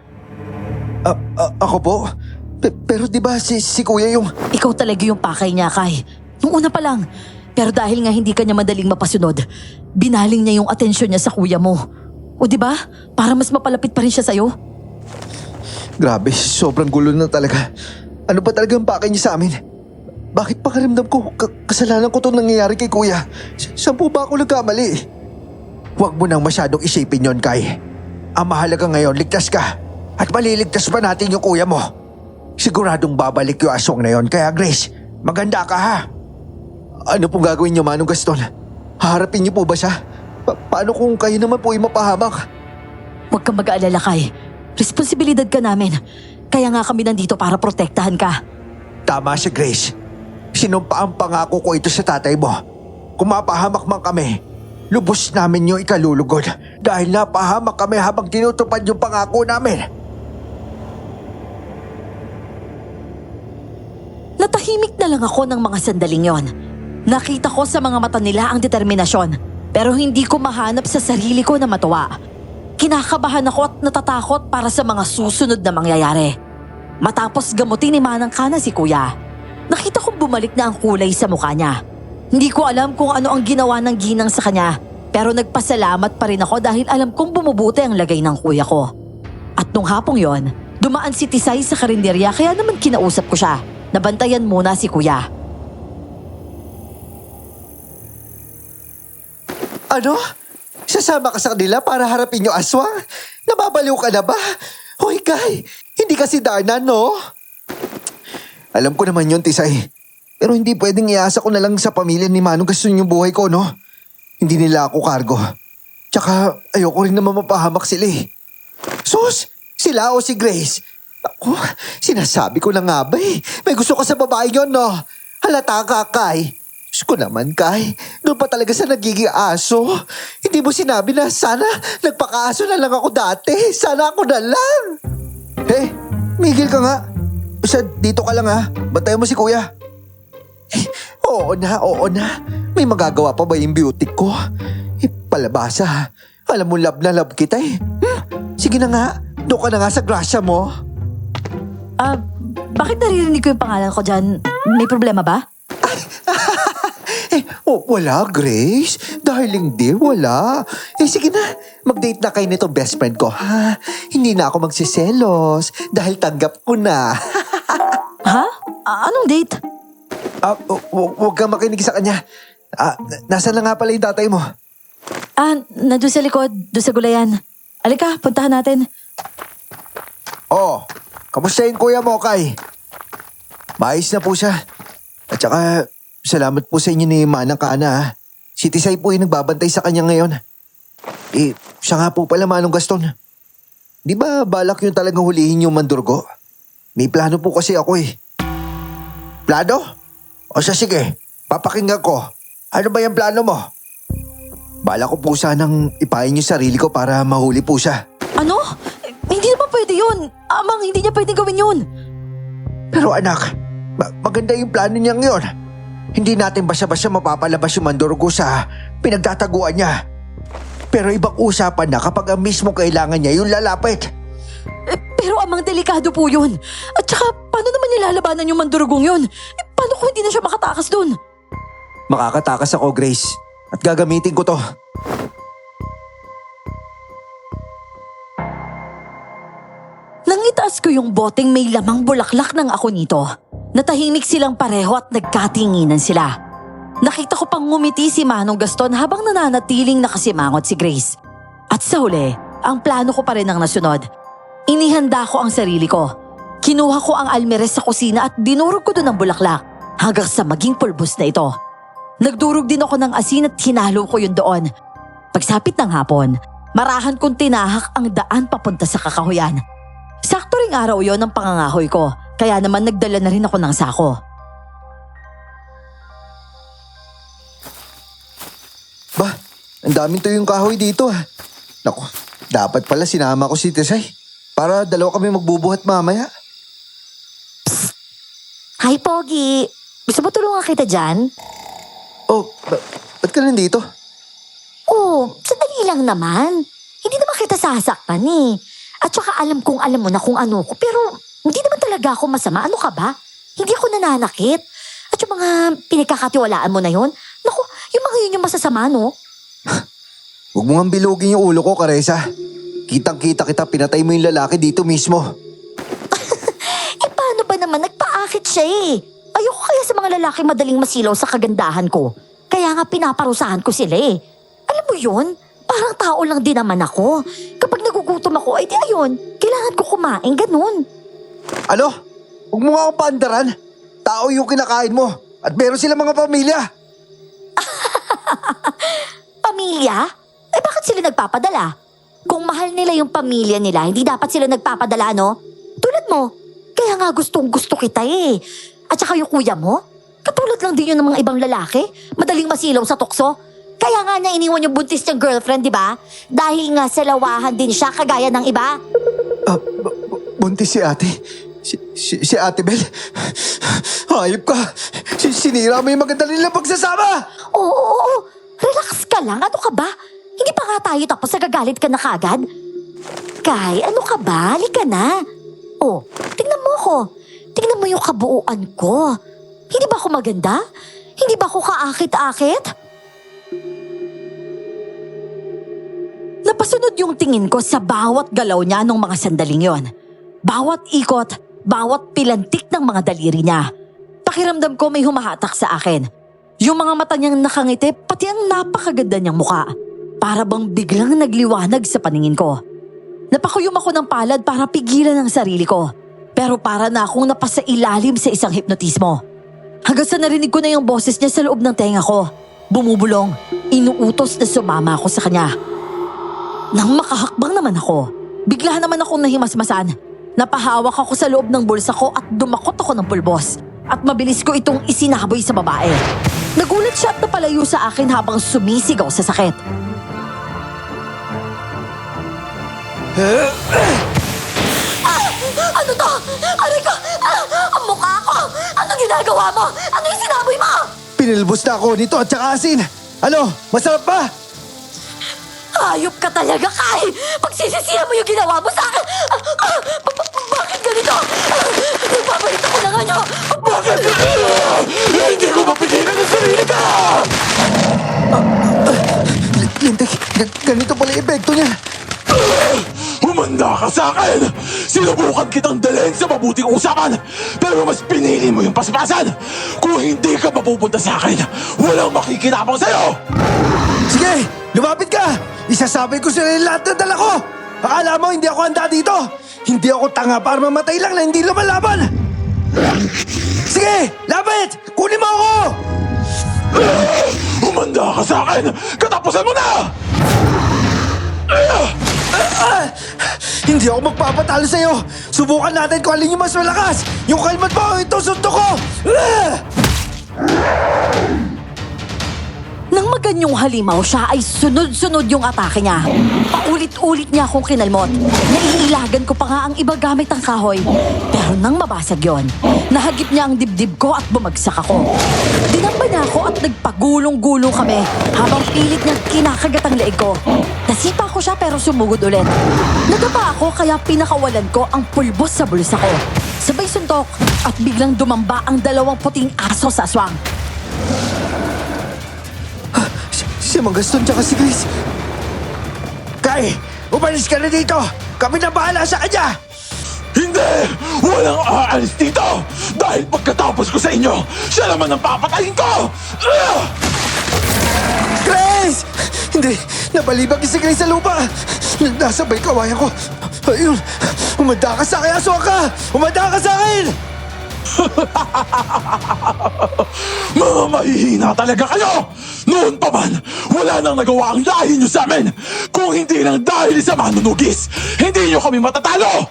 ako po? Pero di ba si Kuya yung... Ikaw talaga yung pakay niya, Kai. Nung una pa lang. Pero dahil nga hindi ka niya madaling mapasunod, binaling niya yung atensyon niya sa kuya mo. O di ba? Para mas mapalapit pa rin siya sa'yo. Grabe, sobrang gulo na talaga. Ano ba talaga ang pakay niya sa amin? Bakit pakaramdam ko kasalanan ko itong nangyayari kay Kuya? Saan po ba ako nagkamali? Huwag mo nang masyadong isipin yon, Kai. Ang mahalaga ngayon, ligtas ka. At maliligtas pa natin yung kuya mo. Siguradong babalik yung aswang na yon. Kaya Grace, maganda ka ha. Ano pong gagawin niyo, Manong Gaston? Haharapin niyo po ba siya? Paano kung kayo naman po ay mapahamak? Huwag kang mag-aalala, Kai. Responsibilidad ka namin. Kaya nga kami nandito para protektahan ka. Tama si Grace. Sinumpaan pangako ko ito sa tatay mo. Kung mapahamak man kami, lubos namin yung ikalulugod dahil napahamak kami habang tinutupad yung pangako namin. Natahimik na lang ako ng mga sandaling yon. Nakita ko sa mga mata nila ang determinasyon, pero hindi ko mahanap sa sarili ko na matuwa. Kinakabahan ako at natatakot para sa mga susunod na mangyayari. Matapos gamutin ni Manang Kana si Kuya, nakita kong bumalik na ang kulay sa mukha niya. Hindi ko alam kung ano ang ginawa ng ginang sa kanya, pero nagpasalamat pa rin ako dahil alam kong bumubuti ang lagay ng kuya ko. At nung hapong yon, dumaan si Tisay sa karinderya kaya naman kinausap ko siya. Nabantayan muna si Kuya. Ano? Sasama ka sa kanila para harapin yung aswang? Nababaliw ka na ba? Hoy, Kai! Hindi Hindi kasi Darna, no? Alam ko naman yun, Tisay. Pero hindi pwedeng iasa ko na lang sa pamilya ni Manong Gaston yung buhay ko, no? Hindi nila ako kargo. Tsaka ayoko rin naman mapahamak sila eh. Sus! Sila o si Grace? Ako, sinasabi ko na nga ba eh. May gusto ka sa babae yun, no? Halata ka, Kai. Diyos ko naman, Kai. Doon pa talaga sa nagiging aso. Hindi mo sinabi na sana nagpaka-aso na lang ako dati. Sana ako na lang. Hey, migil ka nga. Basta dito ka lang ha. Bantayan mo si kuya. Oo na. May magagawa pa ba yung beauty ko? Palabasa ha. Alam mo, love na love kita eh. Sige na nga. Doon ka na nga sa grasya mo. Bakit naririnig ko yung pangalan ko dyan? May problema ba? Wala, Grace. Darling dear, wala. Sige na. Mag-date na kayo nito best friend ko, ha? Hindi na ako magsiselos dahil tanggap ko na. Ha? Anong date? Huwag kang makinig sa kanya. Nasaan na nga pala yung tatay mo? Nandun sa likod, doon sa gulayan. Alika, puntahan natin. Kamusta yung kuya mo, Kai? Maayos na po siya. At saka, salamat po sa inyo ni Manang Kaana, ha? Si Tisay po yung nagbabantay sa kanya ngayon. Siya nga po pala Manong Gaston. Di ba balak yung talagang hulihin yung mandurgo? May plano po kasi ako eh. Plano? O siya sige, papakinggan ko. Ano ba yung plano mo? Bala ko po sanang ipahin yung sarili ko para mahuli po siya. Ano? Hindi naman pwede yun. Amang, hindi niya pwedeng gawin yun. Pero anak, maganda yung plano niya ngayon. Hindi natin basta-basta mapapalabas yung mandurgo sa pinagtataguan niya. Pero ibang usapan na kapag ang mismo kailangan niya yung lalapit. Pero amang, delikado po yun. At saka, paano naman nilalabanan yung mandurugong yun? Paano kung hindi na siya makatakas dun? Makakatakas ako, Grace. At gagamitin ko to. Nang itaas ko yung boteng may lamang bulaklak ng ako nito, natahimik silang pareho at nagkatinginan sila. Nakita ko pang ngumiti si Manong Gaston habang nananatiling nakasimangot si Grace. At sa huli, ang plano ko pa rin ang nasunod. Inihanda ko ang sarili ko. Kinuha ko ang almeres sa kusina at dinurog ko doon ang bulaklak hanggang sa maging pulbos na ito. Nagdurog din ako ng asin at hinalo ko yun doon. Pagsapit ng hapon, marahan kong tinahak ang daan papunta sa kakahuyan. Sakto ring araw yon ng pangangahoy ko, kaya naman nagdala na rin ako ng sako. Ba, ang daming tuyong kahoy dito ah. Naku, dapat pala sinama ko si Tisay. Para dalawa kami magbubuhat mamaya. Hi, Pogi. Gusto mo tulungan kita dyan? Ba't ka nandito? Sandali lang naman. Hindi naman kita sasaktan eh. At saka alam mo na kung ano ko. Pero hindi naman talaga ako masama. Ano ka ba? Hindi ako nananakit. At yung mga pinagkakatiwalaan mo na yon, naku, yung mga yun yung masasama, no? Huwag mo nga bilugin yung ulo ko, Karesa. Kitang-kita kita, pinatay mo yung lalaki dito mismo. Paano ba naman? Nagpaakit siya eh. Ayoko kaya sa mga lalaki madaling masilaw sa kagandahan ko. Kaya nga pinaparusahan ko sila eh. Alam mo yun? Parang tao lang din naman ako. Kapag nagugutom ako, ay di ayun, kailangan ko kumain, ganun. Ano? Huwag mo nga akong paandaran. Tao yung kinakain mo. At meron sila mga pamilya. Pamilya? Bakit sila nagpapadala? Kung mahal nila yung pamilya nila, hindi dapat sila nagpapadala, no? Tulad mo. Kaya nga gustong gusto kita eh. At saka yung kuya mo, katulad lang din yun ng mga ibang lalaki. Madaling masilaw sa tukso. Kaya nga niya iniwan yung buntis niyang girlfriend, di ba? Dahil nga sa lawahan din siya kagaya ng iba. Buntis si ate. Si Ate Bel. Hayop ka. Sinira mo yung maganda nilang pagsasama. Oo. Relax ka lang. Ano ka ba? Hindi pa nga tayo tapos nagagalit ka na kagad? Kai, ano ka ba? Halika na. Tingnan mo ako. Tingnan mo yung kabuuan ko. Hindi ba ako maganda? Hindi ba ako kaakit-akit? Napasunod yung tingin ko sa bawat galaw niya nung mga sandaling yon. Bawat ikot, bawat pilantik ng mga daliri niya. Pakiramdam ko may humahatak sa akin. Yung mga mata niyang nakangiti, pati ang napakaganda niyang muka. Para bang biglang nagliwanag sa paningin ko. Napakuyom ako ng palad para pigilan ang sarili ko. Pero para na akong napasa ilalim sa isang hipnotismo. Hanggang sa narinig ko na yung boses niya sa loob ng tenga ko. Bumubulong, inuutos na sumama ako sa kanya. Nang makahakbang naman ako, bigla naman akong nahimasmasan. Napahawak ako sa loob ng bulsa ko at dumakot ako ng pulbos. At mabilis ko itong isinaboy sa babae. Nagulat siya at napalayo sa akin habang sumisigaw sa sakit. Ano to? Aray ko! Ang mukha ko! Anong ginagawa mo? Ano yung sinaboy mo? Pinilbos na ako nito at saka asin. Ano, masarap ba? Hayop ka talaga, Kai! Pagsisisihan mo yung ginawa mo sa akin! Bakit ganito? Nagpapalit ako ng ano? Bakit? Hindi ko mapigilan ang sarili ko! Lintik, ganito pala yung epekto niya. Humanda ka sa akin! Sinubukan kitang dalhin sa mabuting usapan, pero mas pinili mo yung paspasan! Kung hindi ka mapupunta sa akin, walang makikinabang sa'yo! Sige, lumapit ka! Isasabi ko sila yung lahat ng dala ko! Akala mo hindi ako handa dito? Hindi ako tanga para mamatay lang na hindi lumalaban! Sige, lapit! Kunin mo ako! Humanda ka sa akin! Katapusan mo na! Hindi ako magpapatalo sa'yo! Subukan natin kung alin yung mas malakas! Yung kalmat mo, ito sunto ko! Nang maganyong halimaw siya ay sunod-sunod yung atake niya. Paulit-ulit niya akong kinalmot. Naiilagan ko pa nga ang iba gamit ang kahoy. Pero nang mabasag yon, nahagip niya ang dibdib ko at bumagsak ako. Dinamba niya ako at nagpagulong-gulong kami habang pilit niyang kinakagat ang leeg ko. Nasipa ko siya pero sumugod ulit. Nadapa ako kaya pinakawalan ko ang pulbos sa bulsa ko. Sabay suntok at biglang dumamba ang 2 puting aso sa aswang. Si Mang Gaston tsaka si Grace. Kai, umalis ka na dito! Kami na bahala sa kanya! Hindi! Walang aalis dito! Dahil pagkatapos ko sa inyo, siya naman ang papatayin ko! Grace! Hindi, nabalibag si Grace sa lupa. Nasabay kawayan ko. Ayun, umanda ka sa akin, aswang ka! Umanda ka sa akin! Mga mahihina talaga kayo! Noon pa man, wala nang nagawa ang lahi nyo sa amin! Kung hindi lang dahil sa manunugis, hindi nyo kami matatalo!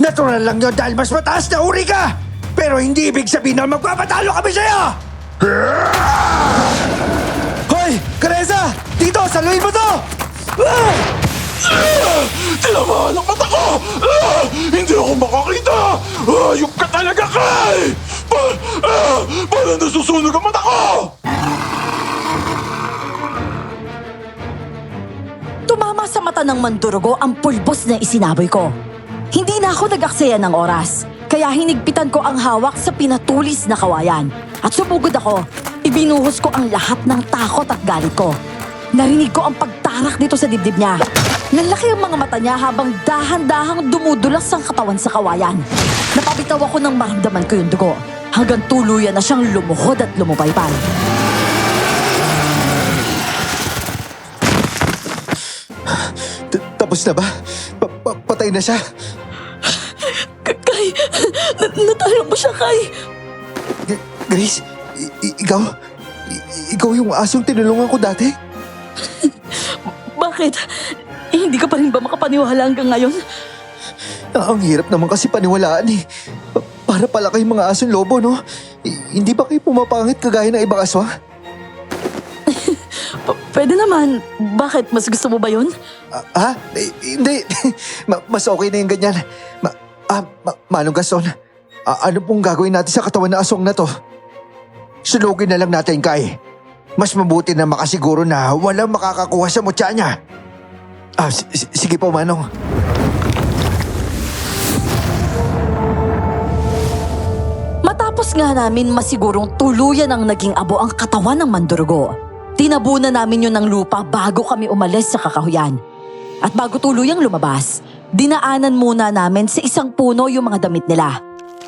Natural lang yun dahil mas mataas na uri ka! Pero hindi ibig sabihin na magpapatalo kami sa'yo! Hoy! Teresa! Dito! Saluhin mo to! Tinamaan ang mata ko! Hindi ako makakita! Ayok ka talaga, Kai! Parang nasusunog ang mata ko! Tumama sa mata ng mandurugo ang pulbos na isinaboy ko. Hindi na ako nag-aksaya ng oras, kaya hinigpitan ko ang hawak sa pinatulis na kawayan. At sumugod ako, ibinuhos ko ang lahat ng takot at galit ko. Narinig ko ang pagtarak nito sa dibdib niya. Nalaki ang mga mata niya habang dahan-dahang dumudulas ang katawan sa kawayan. Napabitaw ako nang maramdaman ko yung dugo, hanggang tuluyan na siyang lumuhod at lumupaypay. Tapos na ba? Patay na siya? Kai, natalo mo siya, Kai. Grace, ikaw? Ikaw yung asong tinulungan ko dati? Bakit? Hindi ka pa rin ba makapaniwala hanggang ngayon? Ang hirap naman kasi paniwalaan eh. Para pala kayong mga asong lobo, no? Hindi ba kayo pumapangit kagaya ng ibang aswang? Pwede naman. Bakit? Mas gusto mo ba yun? Hindi. Mas okay na yung ganyan. Manong Gaston, ano pong gagawin natin sa katawan ng aswang na to? Sunugin na lang natin, Kai. Mas mabuti na makasiguro na walang makakakuha sa mutya niya. Sige po, Manong. Matapos nga namin masigurong tuluyan ang naging abo ang katawan ng mandurugo, tinabunan namin yun ng lupa bago kami umalis sa kakahuyan. At bago tuluyang lumabas, dinaanan muna namin sa isang puno yung mga damit nila.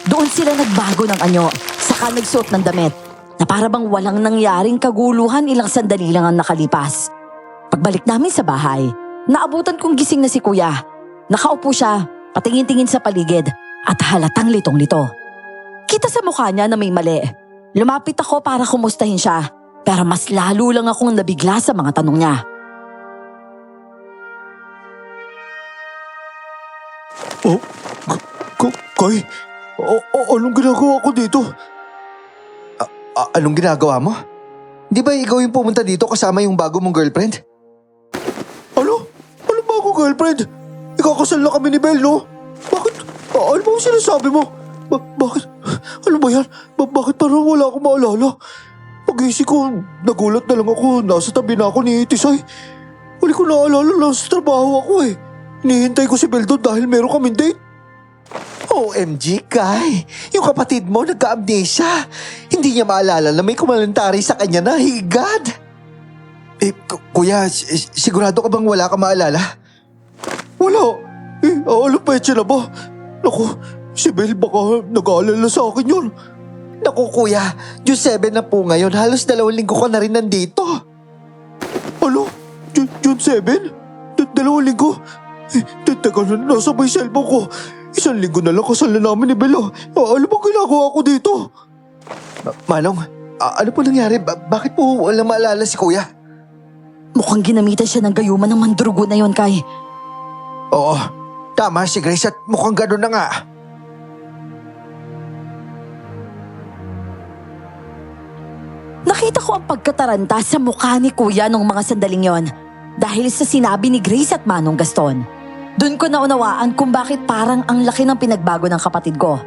Doon sila nagbago ng anyo, saka nagsuot ng damit, na para bang walang nangyaring kaguluhan, ilang sandali lang ang nakalipas. Pagbalik namin sa bahay, naabutan kong gising na si Kuya. Nakaupo siya, patingin-tingin sa paligid, at halatang litong-lito. Kita sa mukha niya na may mali. Lumapit ako para kumustahin siya, pero mas lalo lang akong nabigla sa mga tanong niya. Oh, Kay, anong ginagawa ko dito? Anong ginagawa mo? Di ba ikaw yung pumunta dito kasama yung bago mong girlfriend? Ano? Ano ba ako, girlfriend? Ikakasal na kami ni Belle, no? Bakit? Ano ba ang sinasabi mo? Bakit? Ano ba yan? Bakit parang wala akong maalala? Pag-isip ko, nagulat na lang ako. Nasa tabi na ako ni Tisay. Huli ko naalala lang sa trabaho ako eh. Hinihintay ko si Belle doon dahil meron kaming date. OMG, Kai. Yung kapatid mo nagka-amnesia. Hindi niya maalala na may kumalantari sa kanya na higad. Kuya, sigurado ka bang wala ka maalala? Wala. Alam pa na ba? Naku, si Belle baka nag-aalala sa akin yun. Naku kuya, June 7 na po ngayon. Halos 2 linggo ka na rin nandito. Ano? June 7? 2 linggo? Teka na, nasa may cellphone ko. 1 linggo na lang kasal na namin ni Bella. Ano ba ginagawa ko dito? Manong, ano po nangyari? Bakit po walang maalala si kuya? Mukhang ginamitan siya ng gayuman ng mandrugo na yon, Kai. Oo, tama si Grace at mukhang gano'n na nga. Nakita ko ang pagkataranta sa mukha ni Kuya nung mga sandaling yon dahil sa sinabi ni Grace at Manong Gaston. Doon ko naunawaan kung bakit parang ang laki ng pinagbago ng kapatid ko.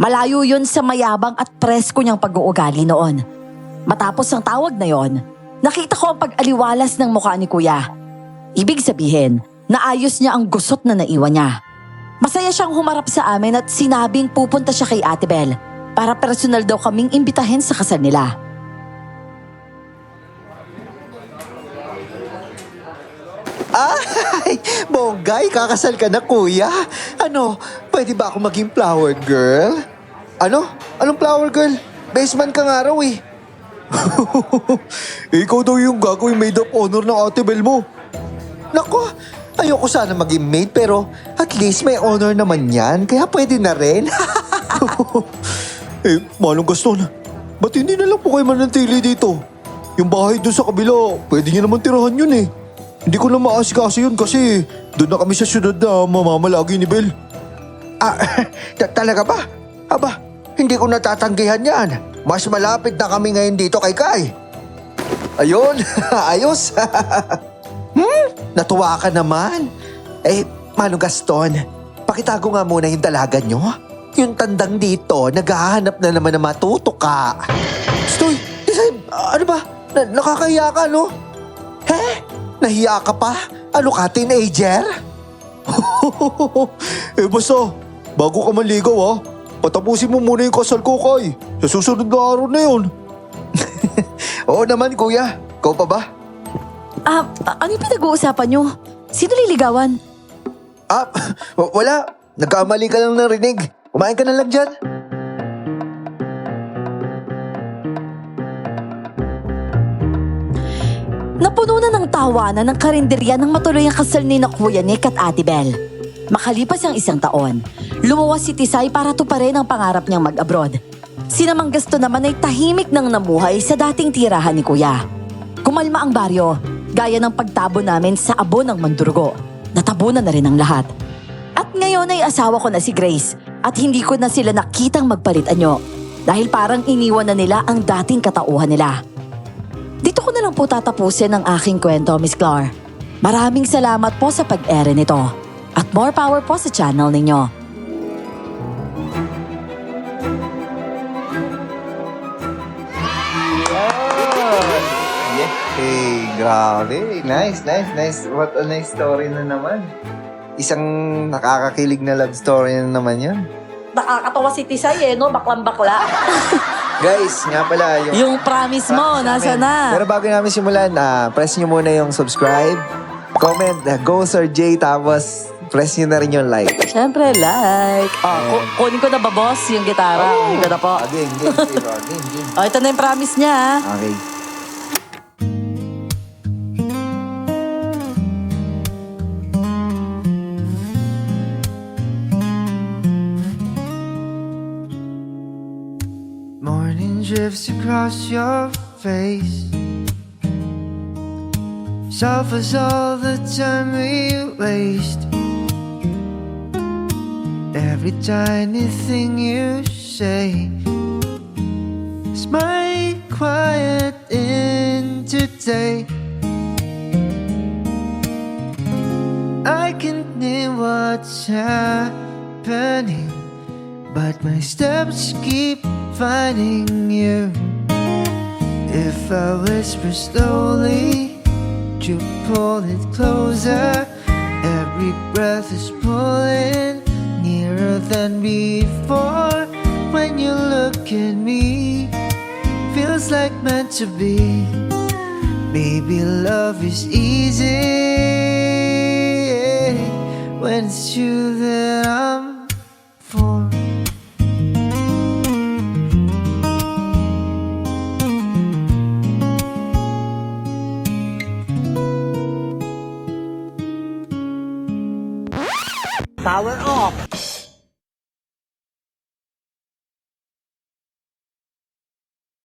Malayo yon sa mayabang at presko niyang pag-uugali noon. Matapos ang tawag na yon, nakita ko ang pag-aliwalas ng mukha ni Kuya. Ibig sabihin, naayos niya ang gusot na naiwan niya. Masaya siyang humarap sa amin at sinabing pupunta siya kay Ate Belle para personal daw kaming imbitahin sa kasal nila. Ay, bonggay, kakasal ka na kuya. Ano, pwede ba ako maging flower girl? Ano? Anong flower girl? Baseman ka nga raw eh. Ikaw daw yung gagawing maid of honor ng Ate Belle mo. Nako, ayoko sana maging maid pero at least may honor naman yan. Kaya pwede na rin. Manong Gaston, ba't hindi na lang po kayo manantili dito? Yung bahay doon sa kabila, pwede niyo naman tirahan yun eh. Hindi ko na maasikaso yun kasi doon na kami sa syudad na mamamalagi ni Belle. Talaga ba? Aba, hindi ko natatanggihan yan. Mas malapit na kami ngayon dito kay Kai. Ayun, ayos. Natuwa ka naman. Manong Gaston, pakitago nga muna yung dalaga nyo. Yung tandang dito, naghahanap na naman ng matutuka. Stoy, Tisay, ano ba? Nakakahiya ka, no? Nahiya ka pa? Ano ka, teenager? Basta, bago ka manligaw patapusin mo muna yung kasal ko, Kai. Sa susunod na araw na yun. Oo naman, kuya. Ikaw pa ba? Ano yung pinag-uusapan niyo? Sino liligawan? Wala. Nagkamali ka lang ng rinig. Kumain ka na lang dyan. Napuno na ng tawanan ng karinderya nang matuloy ang kasal ni na Kuya Nick at Ate Belle. Makalipas ang 1 taon, lumuwas si Tisay para tuparin ang pangarap niyang mag-abroad. Si Mang Gaston naman ay tahimik nang namuhay sa dating tirahan ni Kuya. Kumalma ang baryo, gaya ng pagtabo namin sa abo ng Mandurugo. Natabunan na rin ang lahat. At ngayon ay asawa ko na si Grace at hindi ko na sila nakitang magpalit-anyo dahil parang iniwan na nila ang dating katauhan nila. Dito ko na lang po tatapusin ang aking kwento, Miss Clar. Maraming salamat po sa pag-ere nito. At more power po sa channel ninyo. Hey, grabe. Nice. What a nice story na naman. Isang nakakakilig na love story na naman yan. Nakakatawa si Tisay no? Baklang-bakla. Guys, nga pala, Yung promise mo, nasa na? Pero bago namin simulan, press nyo muna yung subscribe, comment, go Sir J, tapos press nyo na rin yung like. Siyempre, like. Kunin ko na ba, boss, yung gitara? Kunin ko na po. Game. Ito na yung promise niya. Okay. drifts across your face. Suffers all the time we waste. Every tiny thing you say is my quiet in today. I can't name what's happening, but my steps keep finding you. If I whisper slowly, you pull it closer. Every breath is pulling nearer than before. When you look at me, feels like meant to be. Maybe love is easy when it's you that I'm for. Power off!